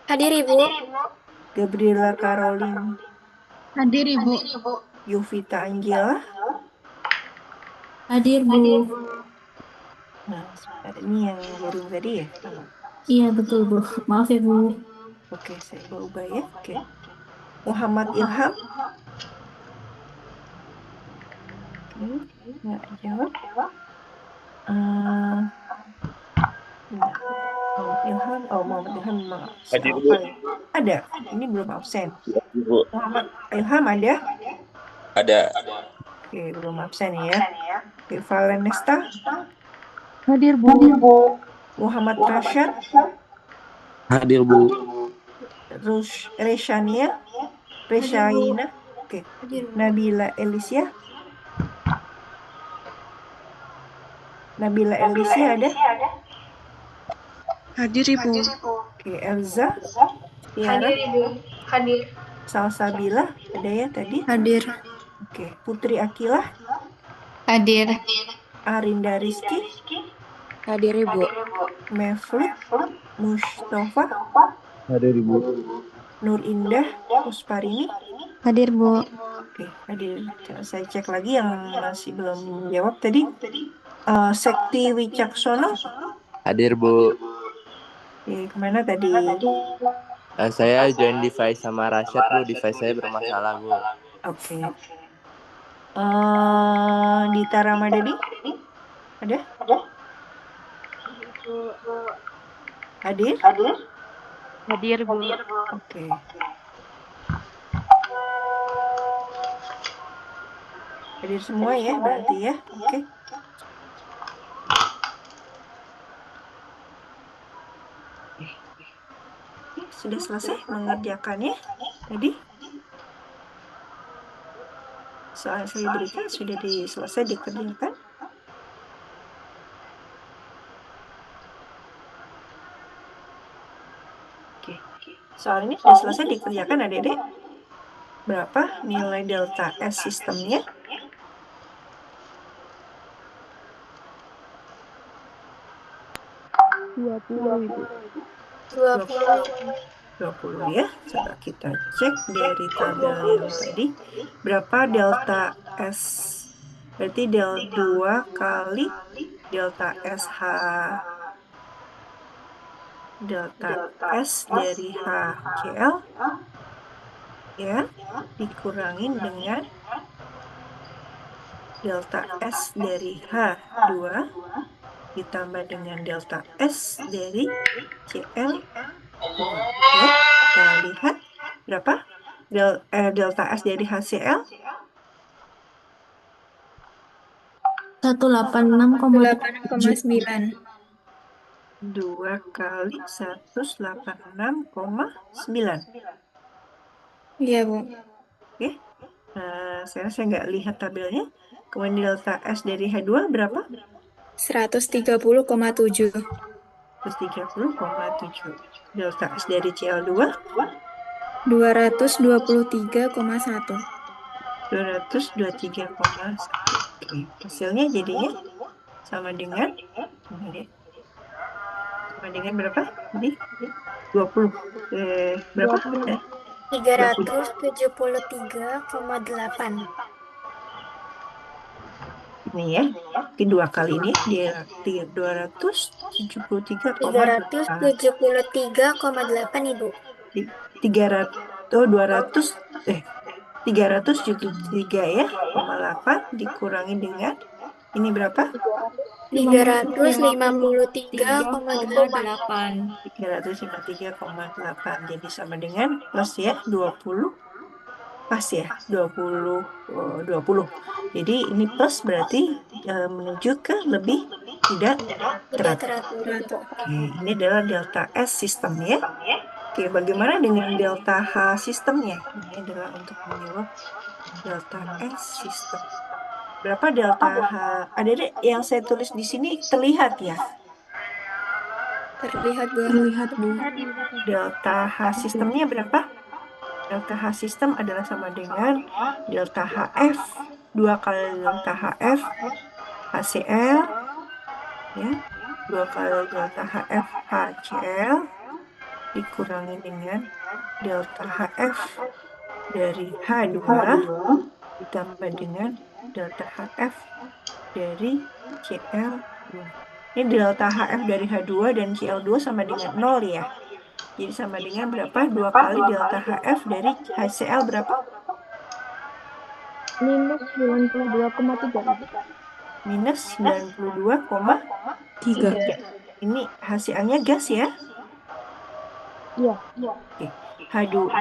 Hadir Ibu. Gabriela Caroline, Hadir Ibu. Yuvita Angela. Hadir Bu. Nah, ini yang baru tadi ya. Iya betul Bu. Maaf ya Bu. Oke, saya ubah ya. Oke. Muhammad Ilham. Oke, nggak jawab. Muhammad Ilham Hadir, Bu. apa ya? Ada. Ini belum absen. Bu. Muhammad Ilham ada? Ada. Oke, belum absen ya. Oke, Valenesta. Hadir Bu. Muhammad Rashad. Hadir Bu. Reshaina. Oke. Hadir Bu. Nabila Elisia ada? Hadir Ibu. Oke, Elza. Tiara. Hadir. Salsabila ada ya tadi? Hadir. Oke, Putri Akilah, Hadir. Arinda Rizky, Hadir, Ibu. Mevlut, Mustafa, Hadir Ibu. Nur Indah, Pusparini. Hadir, Bu. Oke, hadir. Saya cek lagi yang masih belum jawab tadi. Sekti Wicaksono. Hadir Bu. Oke, kemana tadi? Saya join device sama Rashad Bu. Device saya bermasalah Bu. Oke. Dita Ramadhani? Ada? Hadir? Hadir, Bu. Oke. Hadir semua ya berarti ya. Oke. Sudah selesai mengerjakannya tadi? Soal saya berikan sudah selesai dikerjakan? Oke. Soal ini sudah selesai dikerjakan adik-adik? Berapa nilai delta S sistemnya? Ibu. 20 ya. Coba kita cek dari tabel yang tadi. Berapa delta S? Berarti del 2 kali delta SH. Delta S dari HCl ya dikurangin dengan delta S dari H2 ditambah dengan delta S dari Cl. Ya, kita lihat berapa delta S dari HCl 186,9. 2 kali 186,9. Iya, Bu. Oke. Saya nggak lihat tabelnya. Kemudian delta S dari H2 berapa? 130,7. 130,7. Delta S dari Cl2 223,1. 223,1. Oke. Hasilnya jadinya sama dengan berapa? Jadi 20. Berapa? 373,8. Ini ya. Kedua kali ini dia 273,8. 373,8 Ibu. 373 ya, 8 dikurangi dengan ini berapa? 353,8. 353,8. Jadi sama dengan plus ya 20. Pas ya 20. Jadi ini plus berarti menuju ke lebih tidak teratur. Oke, ini adalah delta S sistemnya. Oke, bagaimana dengan delta H sistemnya? Ini adalah untuk menjawab delta S sistem. Berapa delta H? Adik-adik yang saya tulis di sini terlihat ya? Terlihat, Bu. Delta H sistemnya berapa? Delta H sistem adalah sama dengan delta HF. 2 kali delta HF HCl ya. 2 kali delta HF HCl dikurangi dengan delta HF dari H2 ditambah dengan delta HF dari Cl2. Ini delta HF dari H2 dan Cl2 sama dengan 0 ya. Jadi sama dengan berapa? 2 kali delta HF dari HCl berapa? Minus 92,3. Minus 92,3. Ini HCl-nya gas ya? Iya. Oke.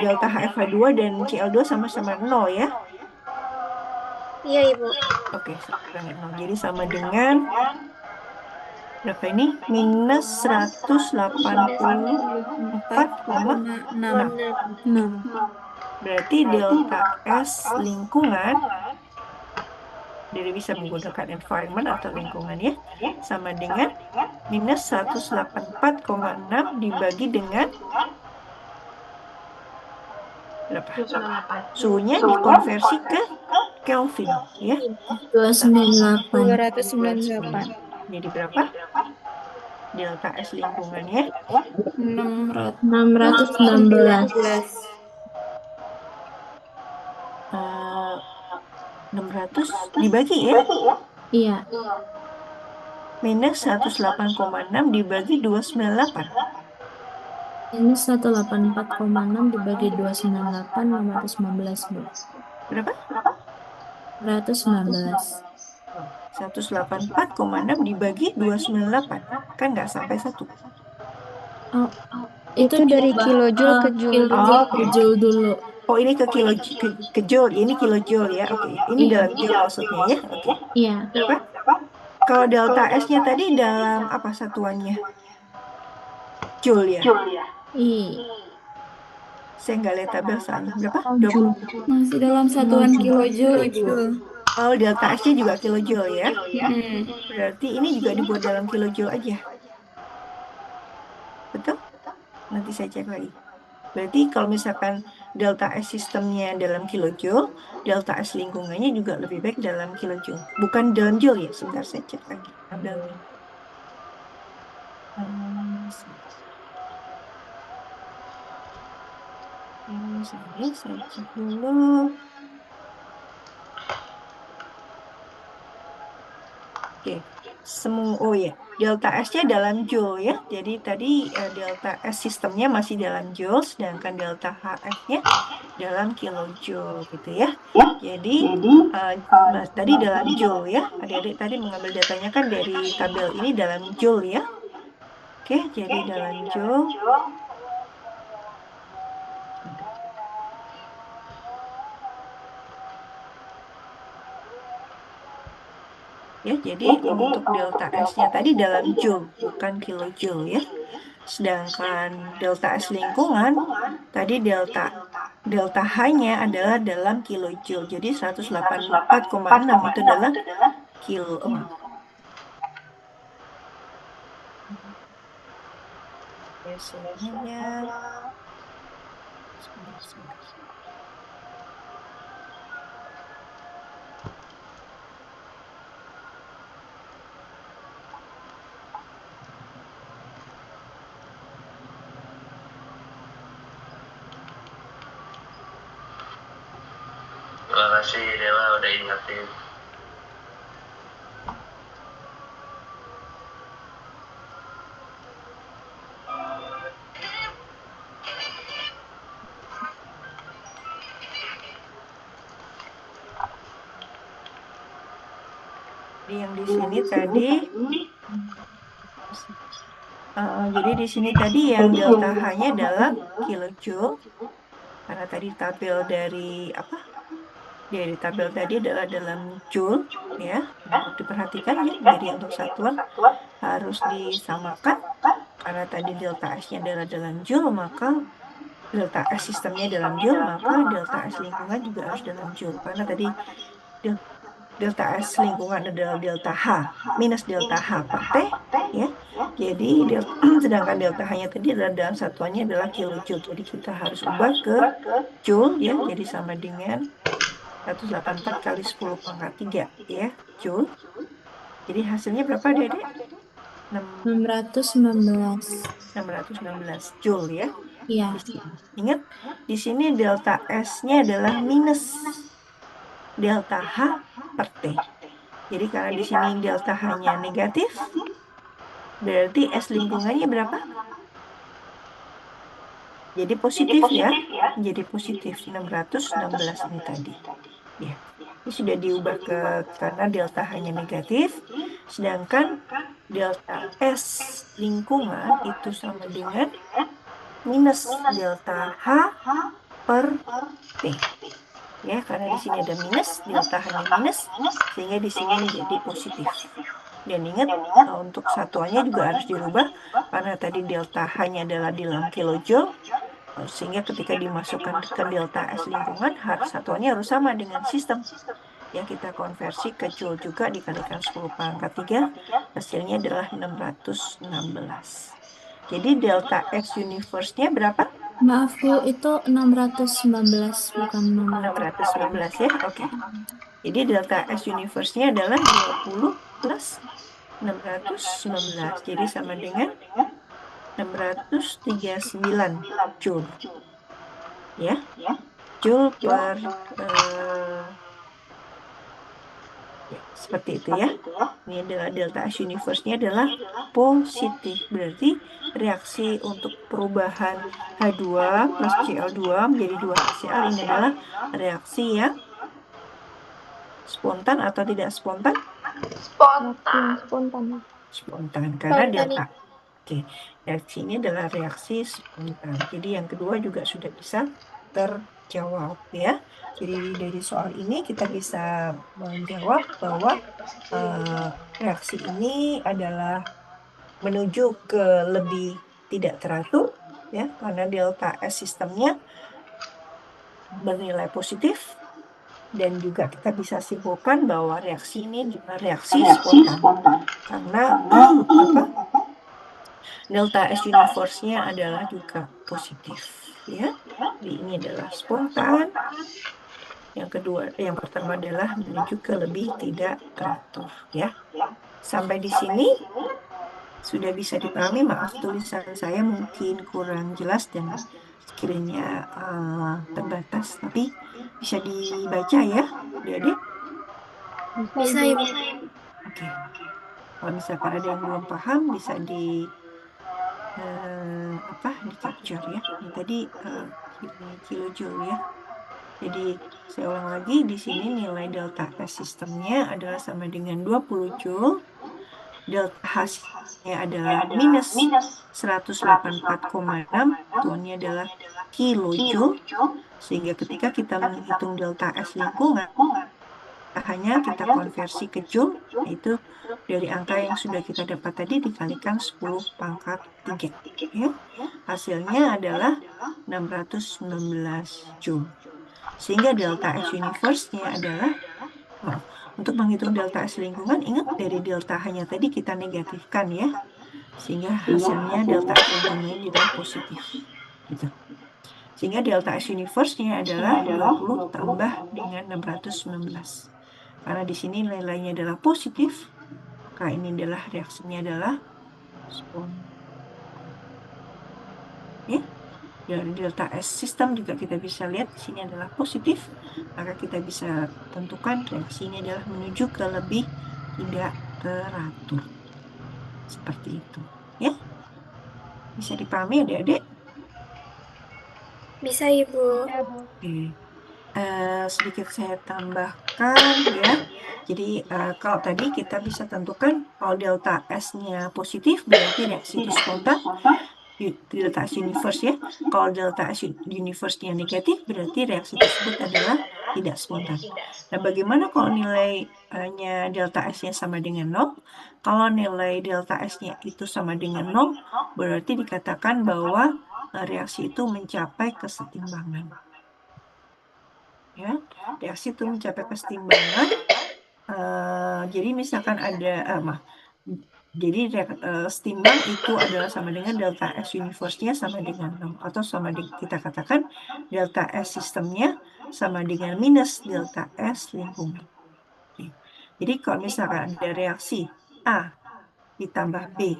Delta HF H2 dan Cl2 sama-sama 0 ya? Iya, Ibu. Oke, sekarang 0. Jadi sama dengan berapa ini? Minus 184,6. Berarti delta S lingkungan, jadi bisa menggunakan environment atau lingkungan ya, sama dengan minus 184,6 dibagi dengan berapa? Suhunya dikonversi ke Kelvin, ya. 298. 298. Jadi berapa? Delta S lingkungannya 616. 600 dibagi ya? Iya. Minus 108,6 dibagi 298. Ini 184,6 dibagi 298, 619, Bu. Berapa? 119. 184,6 dibagi 298. Kan nggak sampai 1. Oh, Itu dari kilojoule ke joule dulu. Ke joule dulu. Oh, ini ke joule. Ini kilojoule ya. Oke. Ini Iya. dalam joule maksudnya ya. Oke. Iya. Berapa? Kalau delta S-nya tadi dalam apa satuannya? Joule ya? Saya nggak lihat tabel soalnya. Berapa? 20. Masih dalam satuan kilojoule, Ibu. Oh, delta S-nya juga kilojoule ya? Berarti ini juga dibuat dalam kilojoule aja. Betul? Nanti saya cek lagi. Berarti kalau misalkan delta S sistemnya dalam kilojoule, delta S lingkungannya juga lebih baik dalam kilojoule. Bukan dalam joule ya. Sebentar saya cek lagi tabelnya. Saya cek dulu. Oke, oh ya, delta S-nya dalam joule ya. Jadi tadi delta S sistemnya masih dalam joule, sedangkan delta HF-nya dalam kilojoule gitu ya. Jadi tadi dalam joule ya. Adik-adik tadi mengambil datanya kan dari tabel ini dalam joule ya. Oke, jadi dalam joule. Ya, jadi untuk delta S-nya tadi dalam joule, bukan kilojoule ya. Sedangkan delta S lingkungan, tadi delta H-nya adalah dalam kilojoule. Jadi 184,6 itu adalah kilo. Biasanya Terima kasih Dewa udah ingetin. yang di sini tadi jadi di sini tadi yang delta H-nya adalah kilojoule. Karena tadi tabel dari dari tabel tadi adalah dalam joule ya. Diperhatikan ya, jadi untuk satuan harus disamakan. Karena tadi delta S-nya adalah dalam joule, maka delta S sistemnya dalam joule, maka delta S lingkungan juga harus dalam joule. Karena tadi delta S lingkungan adalah delta H minus delta H per T ya. Jadi sedangkan delta H-nya tadi adalah dalam satuannya adalah kilojoule. Jadi kita harus ubah ke joule ya. Jadi sama dengan 184 kali 10 pangkat 3 ya, joule. Jadi hasilnya berapa, Dedek? 616 joule ya. Iya. Ingat, di sini delta S-nya adalah minus delta H per T. Jadi karena di sini delta H-nya negatif, berarti S lingkungannya berapa? Jadi positif ya. Jadi positif 616 ini tadi. Ya. Ini sudah diubah karena delta H-nya negatif, sedangkan delta S lingkungan itu sama dengan minus delta H per T. Ya, karena di sini ada minus, delta H-nya minus, sehingga di sini menjadi positif. Dan ingat, untuk satuannya juga harus dirubah, karena tadi delta H-nya adalah dalam kilojoule, sehingga ketika dimasukkan ke delta S lingkungan, satuannya harus sama dengan sistem. Ya, kita konversi ke joule juga, dikalikan 10 pangkat 3, hasilnya adalah 616. Jadi delta X universe-nya berapa? Maaf Bu, itu 619 bukan 619 ya, oke. Jadi delta S universe-nya adalah 20 plus 619. Jadi sama dengan 639 Joule. Ya, Joule per ya, seperti itu ya. Ini adalah delta S universe-nya adalah positif. Berarti reaksi untuk perubahan H2 plus Cl2 menjadi 2HCl ini adalah reaksi yang spontan atau tidak spontan? Reaksi yang spontan. Spontan, karena delta. Oke, reaksi ini adalah reaksi spontan. Jadi yang kedua juga sudah bisa terjawab ya. Jadi dari soal ini kita bisa menjawab bahwa reaksi ini adalah menuju ke lebih tidak teratur ya, karena delta S sistemnya bernilai positif, dan juga kita bisa simpulkan bahwa reaksi ini adalah reaksi spontan karena delta S universe-nya adalah juga positif ya. Jadi ini adalah spontan. Yang kedua, yang pertama adalah menuju ke lebih tidak teratur ya. Sampai di sini sudah bisa dipahami. Maaf, tulisan saya mungkin kurang jelas dan sekiranya terbatas, tapi bisa dibaca ya, adik-adik? Bisa, Ibu. Oke. Kalau misalkan ada yang belum paham bisa di capture ya. Ini tadi kilojoule ya. Jadi saya ulang lagi, di sini nilai delta S sistemnya adalah sama dengan 20 Joule. Delta H-nya adalah minus 184,6, Tuannya adalah kilojoule. Sehingga ketika kita menghitung delta S lingkungan, hanya kita konversi ke Joule, yaitu dari angka yang sudah kita dapat tadi dikalikan 10 pangkat 3. Ya. Hasilnya adalah 619 Joule. Sehingga delta S universe-nya adalah, untuk menghitung delta S lingkungan, ingat dari delta hanya tadi kita negatifkan ya. Sehingga hasilnya delta S lingkungannya adalah positif. Gitu. Sehingga delta S universe-nya adalah 20 tambah dengan 619. Karena di sini nilainya adalah positif, maka ini adalah reaksinya adalah spontan. Ya. Dari delta S sistem juga kita bisa lihat di sini adalah positif, maka kita bisa tentukan reaksi ini adalah menuju ke lebih tidak teratur. Seperti itu, ya. Bisa dipahami adik-adik? Bisa, Ibu. Oke. Sedikit saya tambahkan ya. Jadi kalau tadi kita bisa tentukan kalau delta S-nya positif berarti reaksi itu spontan. Delta S universe ya. Kalau delta S universe-nya negatif berarti reaksi tersebut adalah tidak spontan. Nah, bagaimana kalau nilainya delta S-nya sama dengan 0? Kalau nilai delta S-nya itu sama dengan 0, berarti dikatakan bahwa reaksi itu mencapai kesetimbangan. Ya, reaksi itu mencapai kesetimbangan. Jadi misalkan ada jadi setimbang itu adalah sama dengan delta S universe-nya sama dengan 0, atau sama dengan, kita katakan delta S sistemnya sama dengan minus delta S lingkungan. Oke. Jadi kalau misalkan ada reaksi A ditambah B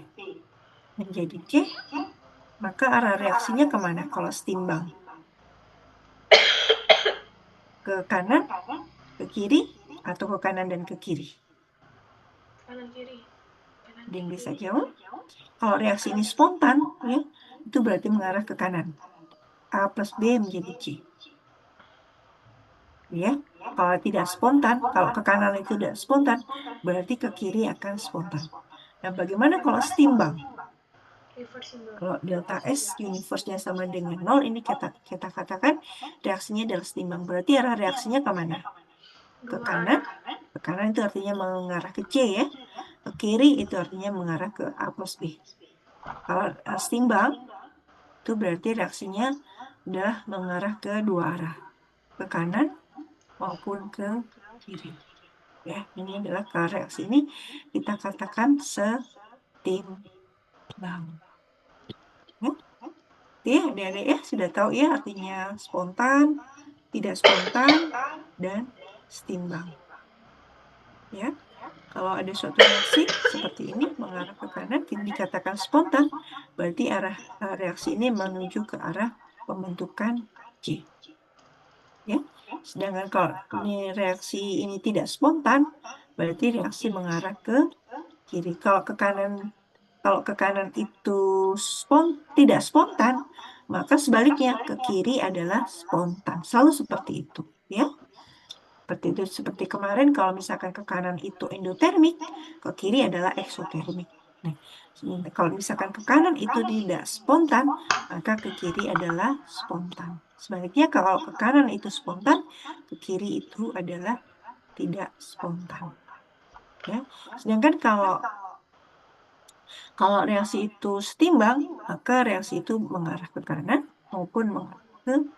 menjadi C, maka arah reaksinya kemana kalau setimbang? Ke kanan, ke kiri, atau ke kanan dan ke kiri? Kanan kiri. Ada yang bisa jawab? Kalau reaksi ini spontan, ya, itu berarti mengarah ke kanan. A plus B menjadi C. Ya, kalau tidak spontan, kalau ke kanan itu tidak spontan, berarti ke kiri akan spontan. Nah, bagaimana kalau setimbang? Kalau delta S universe-nya sama dengan 0, ini kita katakan reaksinya adalah setimbang. Berarti arah reaksinya kemana? Ke kanan. Ke kanan itu artinya mengarah ke C ya. Ke kiri itu artinya mengarah ke A plus B. Kalau setimbang, itu berarti reaksinya adalah mengarah ke dua arah. Ke kanan maupun ke kiri. Ya, ini adalah reaksi ini kita katakan setimbang. Ya. Ya, adik-adik ya sudah tahu ya artinya spontan, tidak spontan, dan setimbang. Ya, kalau ada suatu reaksi seperti ini mengarah ke kanan dikatakan spontan, berarti arah reaksi ini menuju ke arah pembentukan C. Ya, sedangkan kalau ini reaksi ini tidak spontan, berarti reaksi mengarah ke kiri. Kalau ke kanan itu tidak spontan, maka sebaliknya ke kiri adalah spontan. Selalu seperti itu, ya. Seperti kemarin kalau misalkan ke kanan itu endotermik, ke kiri adalah eksotermik. Nah, kalau misalkan ke kanan itu tidak spontan, maka ke kiri adalah spontan. Sebaliknya kalau ke kanan itu spontan, ke kiri itu adalah tidak spontan. Ya. Sedangkan kalau reaksi itu setimbang, maka reaksi itu mengarah ke kanan maupun mengarah ke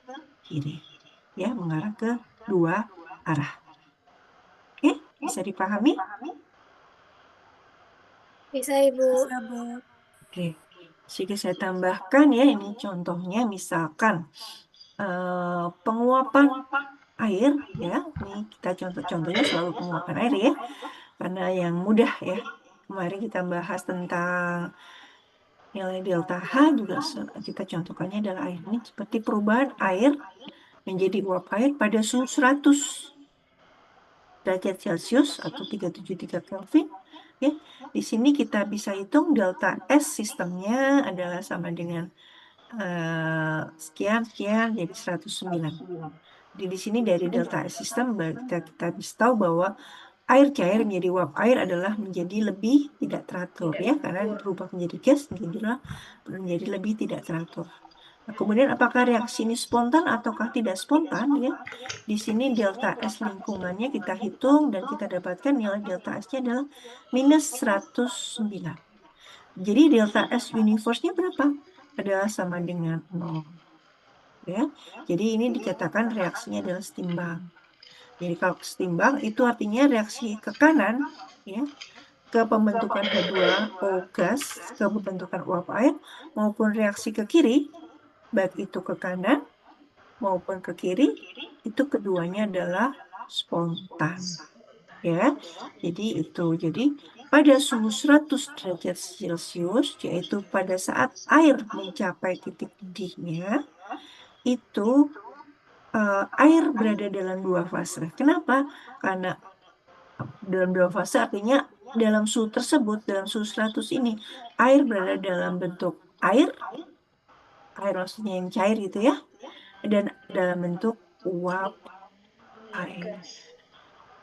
kiri. Ya, mengarah ke dua arah. Oke, bisa dipahami? Bisa, Ibu. Oke, jika saya tambahkan ya, ini contohnya misalkan penguapan air ya. Ini kita contohnya selalu penguapan air ya, karena yang mudah ya. Kemarin kita bahas tentang nilai delta H juga kita contohkannya adalah air ini seperti perubahan air menjadi uap air pada suhu 100 derajat Celcius atau 373 Kelvin. Ya, di sini kita bisa hitung delta S sistemnya adalah sama dengan sekian jadi 109. Di sini dari delta S sistem kita bisa tahu bahwa air cair menjadi uap air adalah menjadi lebih tidak teratur ya, karena berubah menjadi gas menjadi lebih tidak teratur. Nah, kemudian apakah reaksi ini spontan ataukah tidak spontan ya? Di sini delta S lingkungannya kita hitung dan kita dapatkan nilai delta S-nya adalah minus 109. Jadi delta S universe-nya berapa? Adalah sama dengan 0. Ya. Jadi ini dikatakan reaksinya adalah setimbang. Jadi kalau setimbang itu artinya reaksi ke kanan ya, ke pembentukan H2O gas, ke pembentukan uap air, maupun reaksi ke kiri, baik itu ke kanan maupun ke kiri, itu keduanya adalah spontan. Ya, jadi itu. Jadi pada suhu 100 derajat Celcius, yaitu pada saat air mencapai titik didihnya, itu air berada dalam dua fase. Kenapa? Karena dalam dua fase artinya dalam suhu tersebut, dalam suhu 100 ini, air berada dalam bentuk air maksudnya yang cair gitu ya, dan dalam bentuk uap air.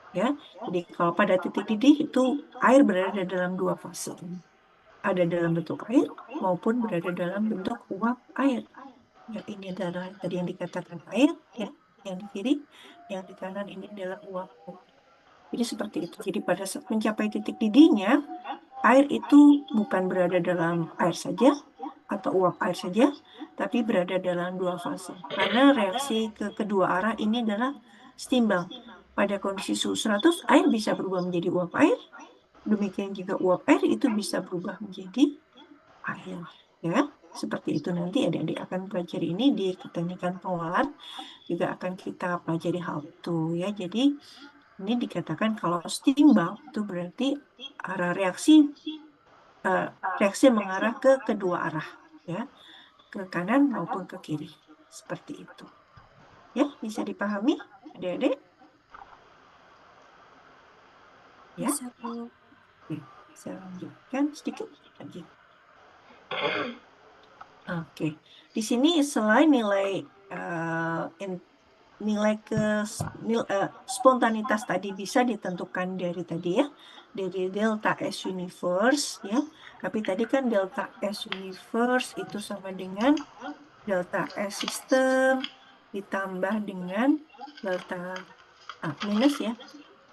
Ya, jadi kalau pada titik didih itu air berada dalam dua fase, ada dalam bentuk air maupun berada dalam bentuk uap air. Yang ini adalah tadi yang dikatakan air, ya, yang di kiri, yang di kanan ini adalah uap air. Jadi seperti itu. Jadi pada saat mencapai titik didihnya, air itu bukan berada dalam air saja atau uap air saja, tapi berada dalam dua fase. Karena reaksi ke kedua arah ini adalah setimbang. Pada kondisi suhu 100, air bisa berubah menjadi uap air. Demikian juga uap air itu bisa berubah menjadi air. Ya, seperti itu nanti adik-adik akan pelajari ini di keteknikan pengolahan juga akan kita pelajari hal itu ya. Jadi ini dikatakan kalau setimbang itu berarti arah reaksi mengarah ke kedua arah ya, ke kanan maupun ke kiri seperti itu. Ya, bisa dipahami adik-adik? Ya. Bisa, Bu. Oke, saya lanjutkan sedikit lagi. Oke, di sini selain nilai spontanitas tadi bisa ditentukan dari tadi ya, dari delta S universe ya. Tapi tadi kan delta S universe itu sama dengan delta S system ditambah dengan delta minus ya,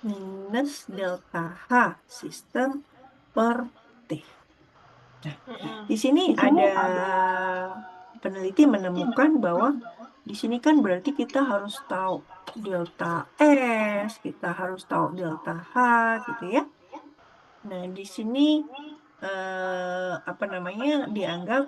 minus delta H system per T. Nah, di sini ada peneliti menemukan bahwa di sini kan berarti kita harus tahu delta S, kita harus tahu delta H gitu ya. Nah, di sini dianggap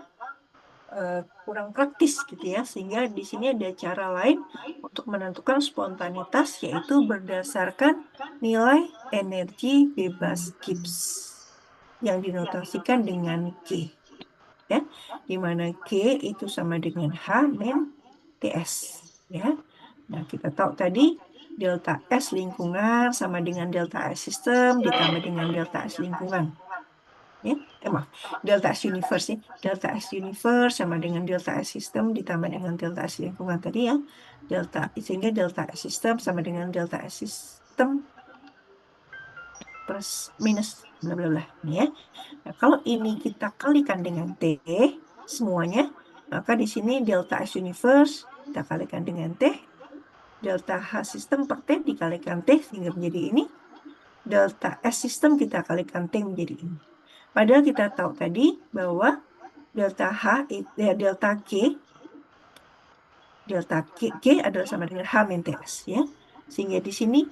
kurang praktis gitu ya, sehingga di sini ada cara lain untuk menentukan spontanitas, yaitu berdasarkan nilai energi bebas Gibbs yang dinotasikan dengan G, ya, di mana G itu sama dengan H min TS, ya. Nah, kita tahu tadi delta S lingkungan sama dengan delta S sistem ditambah dengan delta S lingkungan. Ya, maaf, delta S universe ya. Delta S universe sama dengan delta S sistem ditambah dengan delta S lingkungan tadi ya. Sehingga delta S sistem sama dengan delta S sistem plus minus bla bla bla. Ini ya. Nah, kalau ini kita kalikan dengan T semuanya, maka di sini delta S universe kita kalikan dengan T, delta H sistem per T dikalikan T sehingga menjadi ini, delta S sistem kita kalikan T menjadi ini. Padahal kita tahu tadi bahwa delta G adalah sama dengan H min TS ya. Sehingga di sini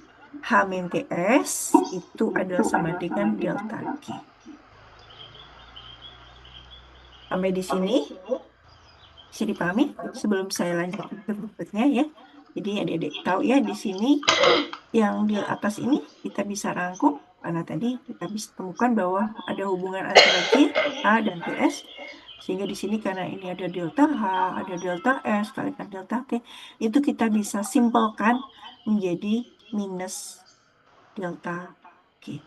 H min TS itu adalah sama dengan delta G. Sampai di sini bisa dipahami sebelum saya lanjut ke berikutnya ya. Jadi adik-adik tahu ya, di sini yang di atas ini kita bisa rangkum karena tadi kita bisa temukan bahwa ada hubungan antara G, H, dan TS. Sehingga di sini karena ini ada delta H, ada delta S, kalikan delta T, itu kita bisa simpelkan menjadi minus delta G.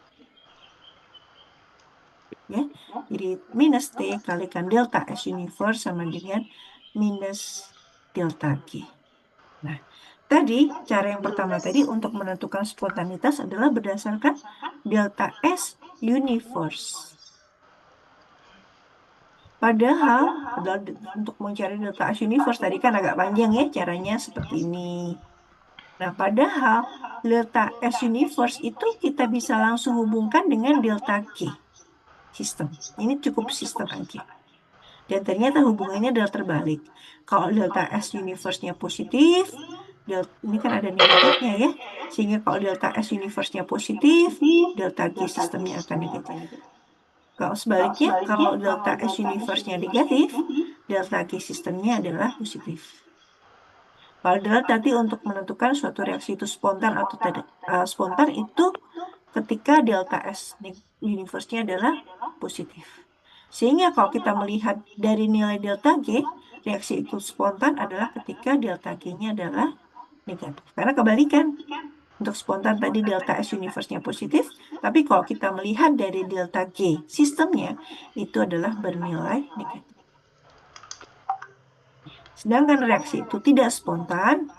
Ya, jadi minus T kalikan delta S universe sama dengan minus delta G. Nah, tadi cara yang pertama tadi untuk menentukan spontanitas adalah berdasarkan delta S universe. Padahal untuk mencari delta S universe tadi kan agak panjang ya, caranya seperti ini. Nah, padahal delta S universe itu kita bisa langsung hubungkan dengan delta G sistem. Ini cukup sistem aja. Dan ternyata hubungannya adalah terbalik. Kalau delta S universe-nya positif, ini kan ada negatifnya ya. Sehingga kalau delta S universe-nya positif, delta G sistemnya akan negatif. Kalau sebaliknya, kalau delta S universe-nya negatif, delta G sistemnya adalah positif. Padahal tadi untuk menentukan suatu reaksi itu spontan atau tidak spontan itu ketika delta S universe-nya adalah positif. Sehingga kalau kita melihat dari nilai delta G, reaksi itu spontan adalah ketika delta G-nya adalah negatif. Karena kebalikan. Untuk spontan tadi delta S universe-nya positif, tapi kalau kita melihat dari delta G sistemnya, itu adalah bernilai negatif. Sedangkan reaksi itu tidak spontan,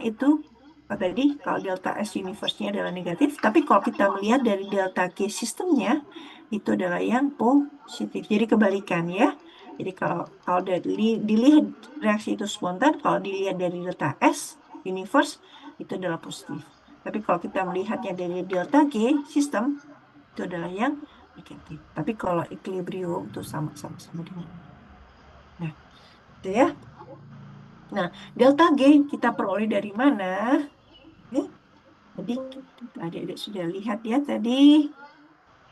itu tadi kalau delta S universe-nya adalah negatif, tapi kalau kita melihat dari delta G sistemnya, itu adalah yang positif. Jadi kebalikan ya. Jadi kalau dilihat reaksi itu spontan, kalau dilihat dari delta S universe, itu adalah positif. Tapi kalau kita melihatnya dari delta G sistem, itu adalah yang negatif. Tapi kalau equilibrium itu sama-sama dengan. Nah, itu ya. Nah, delta G kita peroleh dari mana? Jadi adik-adik sudah lihat ya tadi.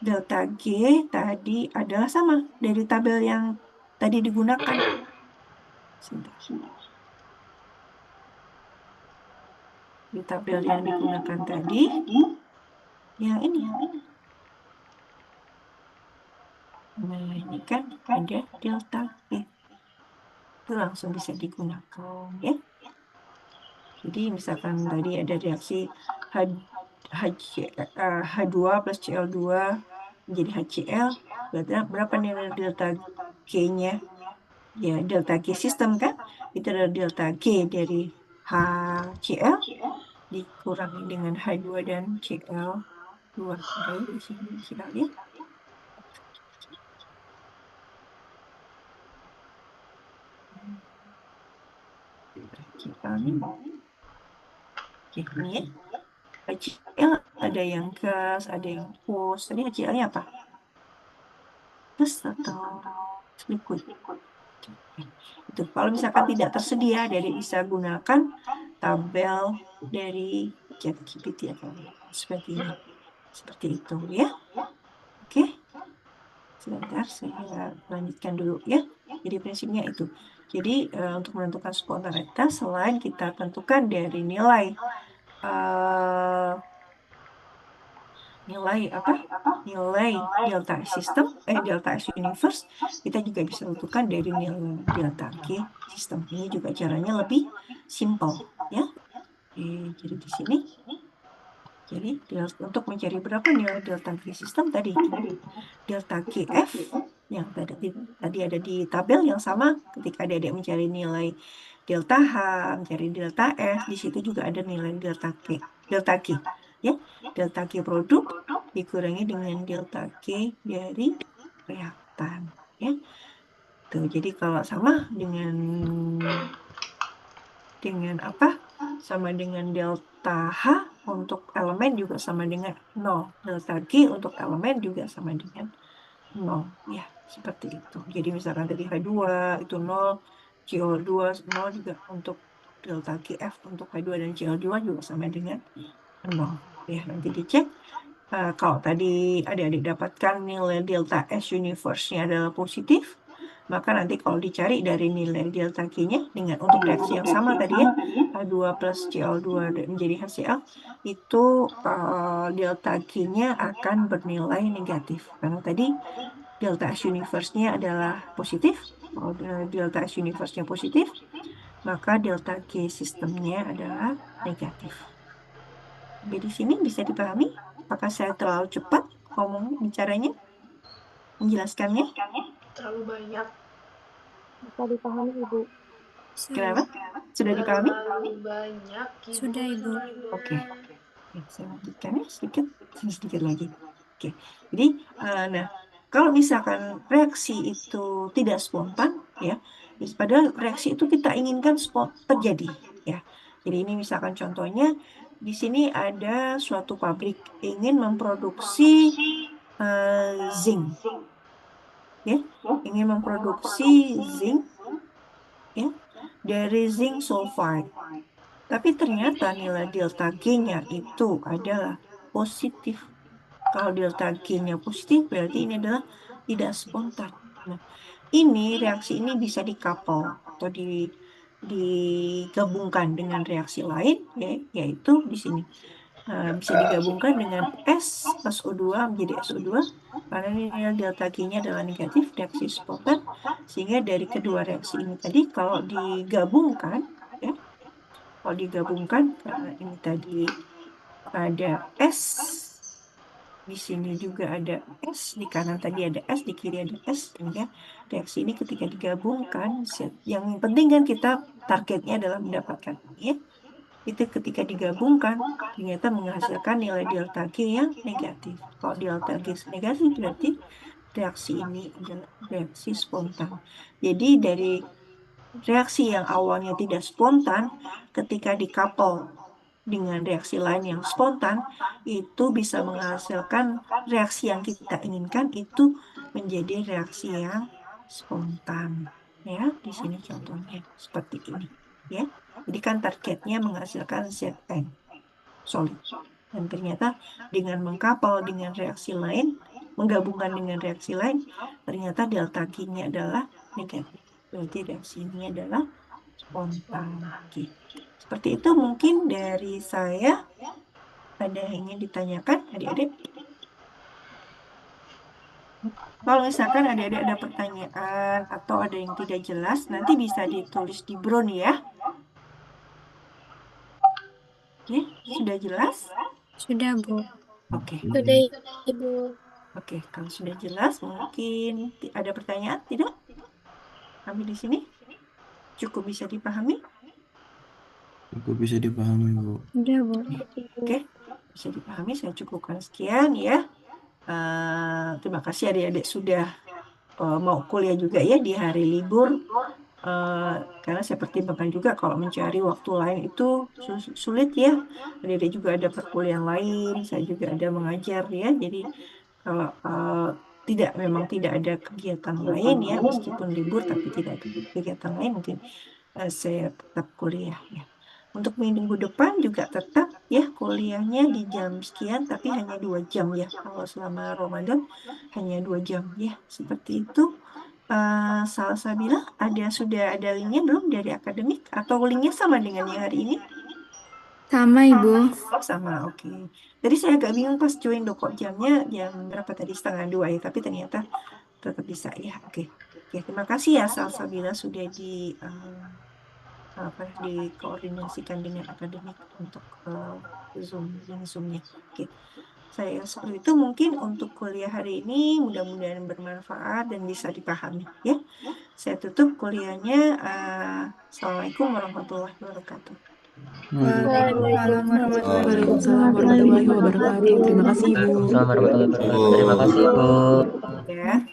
Delta G tadi adalah sama dari tabel yang tadi digunakan. Di tabel yang digunakan tadi, yang ini. Nah, ini kan ada delta G. Itu langsung bisa digunakan ya. Jadi misalkan tadi ada reaksi H2 plus Cl2 menjadi HCl, berapa nilai delta G-nya? Ya, delta G sistem kan? Itu adalah delta G dari HCl dikurangi dengan H2 dan Cl2. Dari di sini kita lihat. Ini ya. HCl ada yang gas, ada yang pus. Tadi HCl-nya apa? Gas atau liquid? Itu kalau misalkan tidak tersedia, jadi bisa gunakan tabel dari ChatGPT atau seperti ini. Seperti itu ya. Oke. Sebentar, saya lanjutkan dulu ya. Jadi prinsipnya itu. Jadi untuk menentukan spontanitas, selain kita tentukan dari nilai nilai apa? Nilai delta S sistem, delta S universe, kita juga bisa tentukan dari nilai delta G sistem. Ini juga caranya lebih simple ya. Jadi di sini. Jadi untuk mencari berapa nilai delta G sistem tadi, delta GF yang tadi ada di tabel yang sama ketika adik-adik mencari nilai delta H, mencari delta S, di situ juga ada nilai delta G ya. Delta G produk dikurangi dengan delta G dari reaktan ya. Tuh, jadi kalau sama dengan apa? Sama dengan delta H untuk elemen juga sama dengan 0. Delta G untuk elemen juga sama dengan 0. Ya, seperti itu. Jadi misalkan tadi H2 itu 0, CO2 0 juga untuk delta GF untuk H2 dan CO2 juga sama dengan 0. Ya, nanti dicek. Kalau tadi adik-adik dapatkan nilai delta S universe-nya adalah positif, maka nanti kalau dicari dari nilai delta G-nya dengan untuk reaksi yang sama tadi ya, H2 plus Cl2 menjadi HCl, itu delta G-nya akan bernilai negatif. Karena tadi delta S universe-nya adalah positif. Kalau delta S universe-nya positif, maka delta G sistemnya adalah negatif. Sampai di sini bisa dipahami? Apakah saya terlalu cepat ngomong bicaranya? Menjelaskannya? Terlalu banyak. Bisa dipahami, Ibu. Kenapa? Sudah dipahami? Terlalu banyak. Sudah, Ibu. Oke. Saya lanjutkan ya sedikit lagi. Oke. Jadi, nah, kalau misalkan reaksi itu tidak spontan, ya, padahal reaksi itu kita inginkan terjadi, ya. Jadi ini misalkan contohnya di sini ada suatu pabrik ingin memproduksi zinc, ya, ingin memproduksi zinc, ya, dari zinc sulfide. Tapi ternyata nilai delta G-nya itu adalah positif. Kalau delta G-nya positif, berarti ini adalah tidak spontan. Nah, ini reaksi ini bisa dikapal atau digabungkan dengan reaksi lain, yaitu di sini. Bisa digabungkan dengan S plus O2 menjadi SO2, karena nilai delta G-nya adalah negatif, reaksi spontan. Sehingga dari kedua reaksi ini tadi, kalau digabungkan, ya, kalau digabungkan, karena ini tadi ada S, di sini juga ada S, di kanan tadi ada S, di kiri ada S, sehingga reaksi ini ketika digabungkan, yang penting kan kita targetnya adalah mendapatkan ini, ya. Itu ketika digabungkan, ternyata menghasilkan nilai delta G yang negatif. Kalau delta G negatif, berarti reaksi ini adalah reaksi spontan. Jadi dari reaksi yang awalnya tidak spontan, ketika dikapal dengan reaksi lain yang spontan, itu bisa menghasilkan reaksi yang kita inginkan itu menjadi reaksi yang spontan. Ya, di sini contohnya seperti ini. Ya, jadi kan targetnya menghasilkan Zn, solid. Dan ternyata dengan mengkapal dengan reaksi lain, menggabungkan dengan reaksi lain, ternyata delta G-nya adalah negatif. Berarti reaksi ini adalah spontan. Oke. Seperti itu mungkin dari saya. Ada yang ingin ditanyakan adik-adik? Kalau misalkan adik-adik ada pertanyaan atau ada yang tidak jelas, nanti bisa ditulis di brownie ya. Oke, sudah jelas? Sudah, Bu. Oke. Sudah, Ibu. Oke, kalau sudah jelas, mungkin ada pertanyaan, tidak? Kami di sini cukup bisa dipahami? Cukup bisa dipahami, Bu. Sudah, Bu. Oke, bisa dipahami. Saya cukupkan sekian ya. Terima kasih adik-adik sudah mau kuliah juga ya di hari libur. Karena saya pertimbangkan juga kalau mencari waktu lain itu sulit ya. Adik-adik juga ada perkuliahan lain, saya juga ada mengajar ya. Jadi kalau memang tidak ada kegiatan lain ya, meskipun libur tapi tidak ada kegiatan lain, mungkin saya tetap kuliah ya. Untuk minggu depan juga tetap ya kuliahnya di jam sekian, tapi hanya 2 jam ya. Kalau selama Ramadan hanya 2 jam ya. Seperti itu. Salsabila, sudah ada linknya belum dari akademik? Atau linknya sama dengan yang hari ini? Sama, Ibu. Oh, sama, oke. Tadi saya agak bingung pas join kok jamnya jam berapa tadi, 1:30 ya, tapi ternyata tetap bisa ya. Oke. Oke, terima kasih ya Salsabila sudah dikoordinasikan dengan akademik untuk Zoom-nya. Oke. Saya seperti itu mungkin untuk kuliah hari ini mudah-mudahan bermanfaat dan bisa dipahami ya. Saya tutup kuliahnya. Assalamualaikum warahmatullahi wabarakatuh. Waalaikumsalam warahmatullahi wabarakatuh. Terima kasih, Ibu. Waalaikumsalam warahmatullahi wabarakatuh. Terima kasih, Bu. Ya.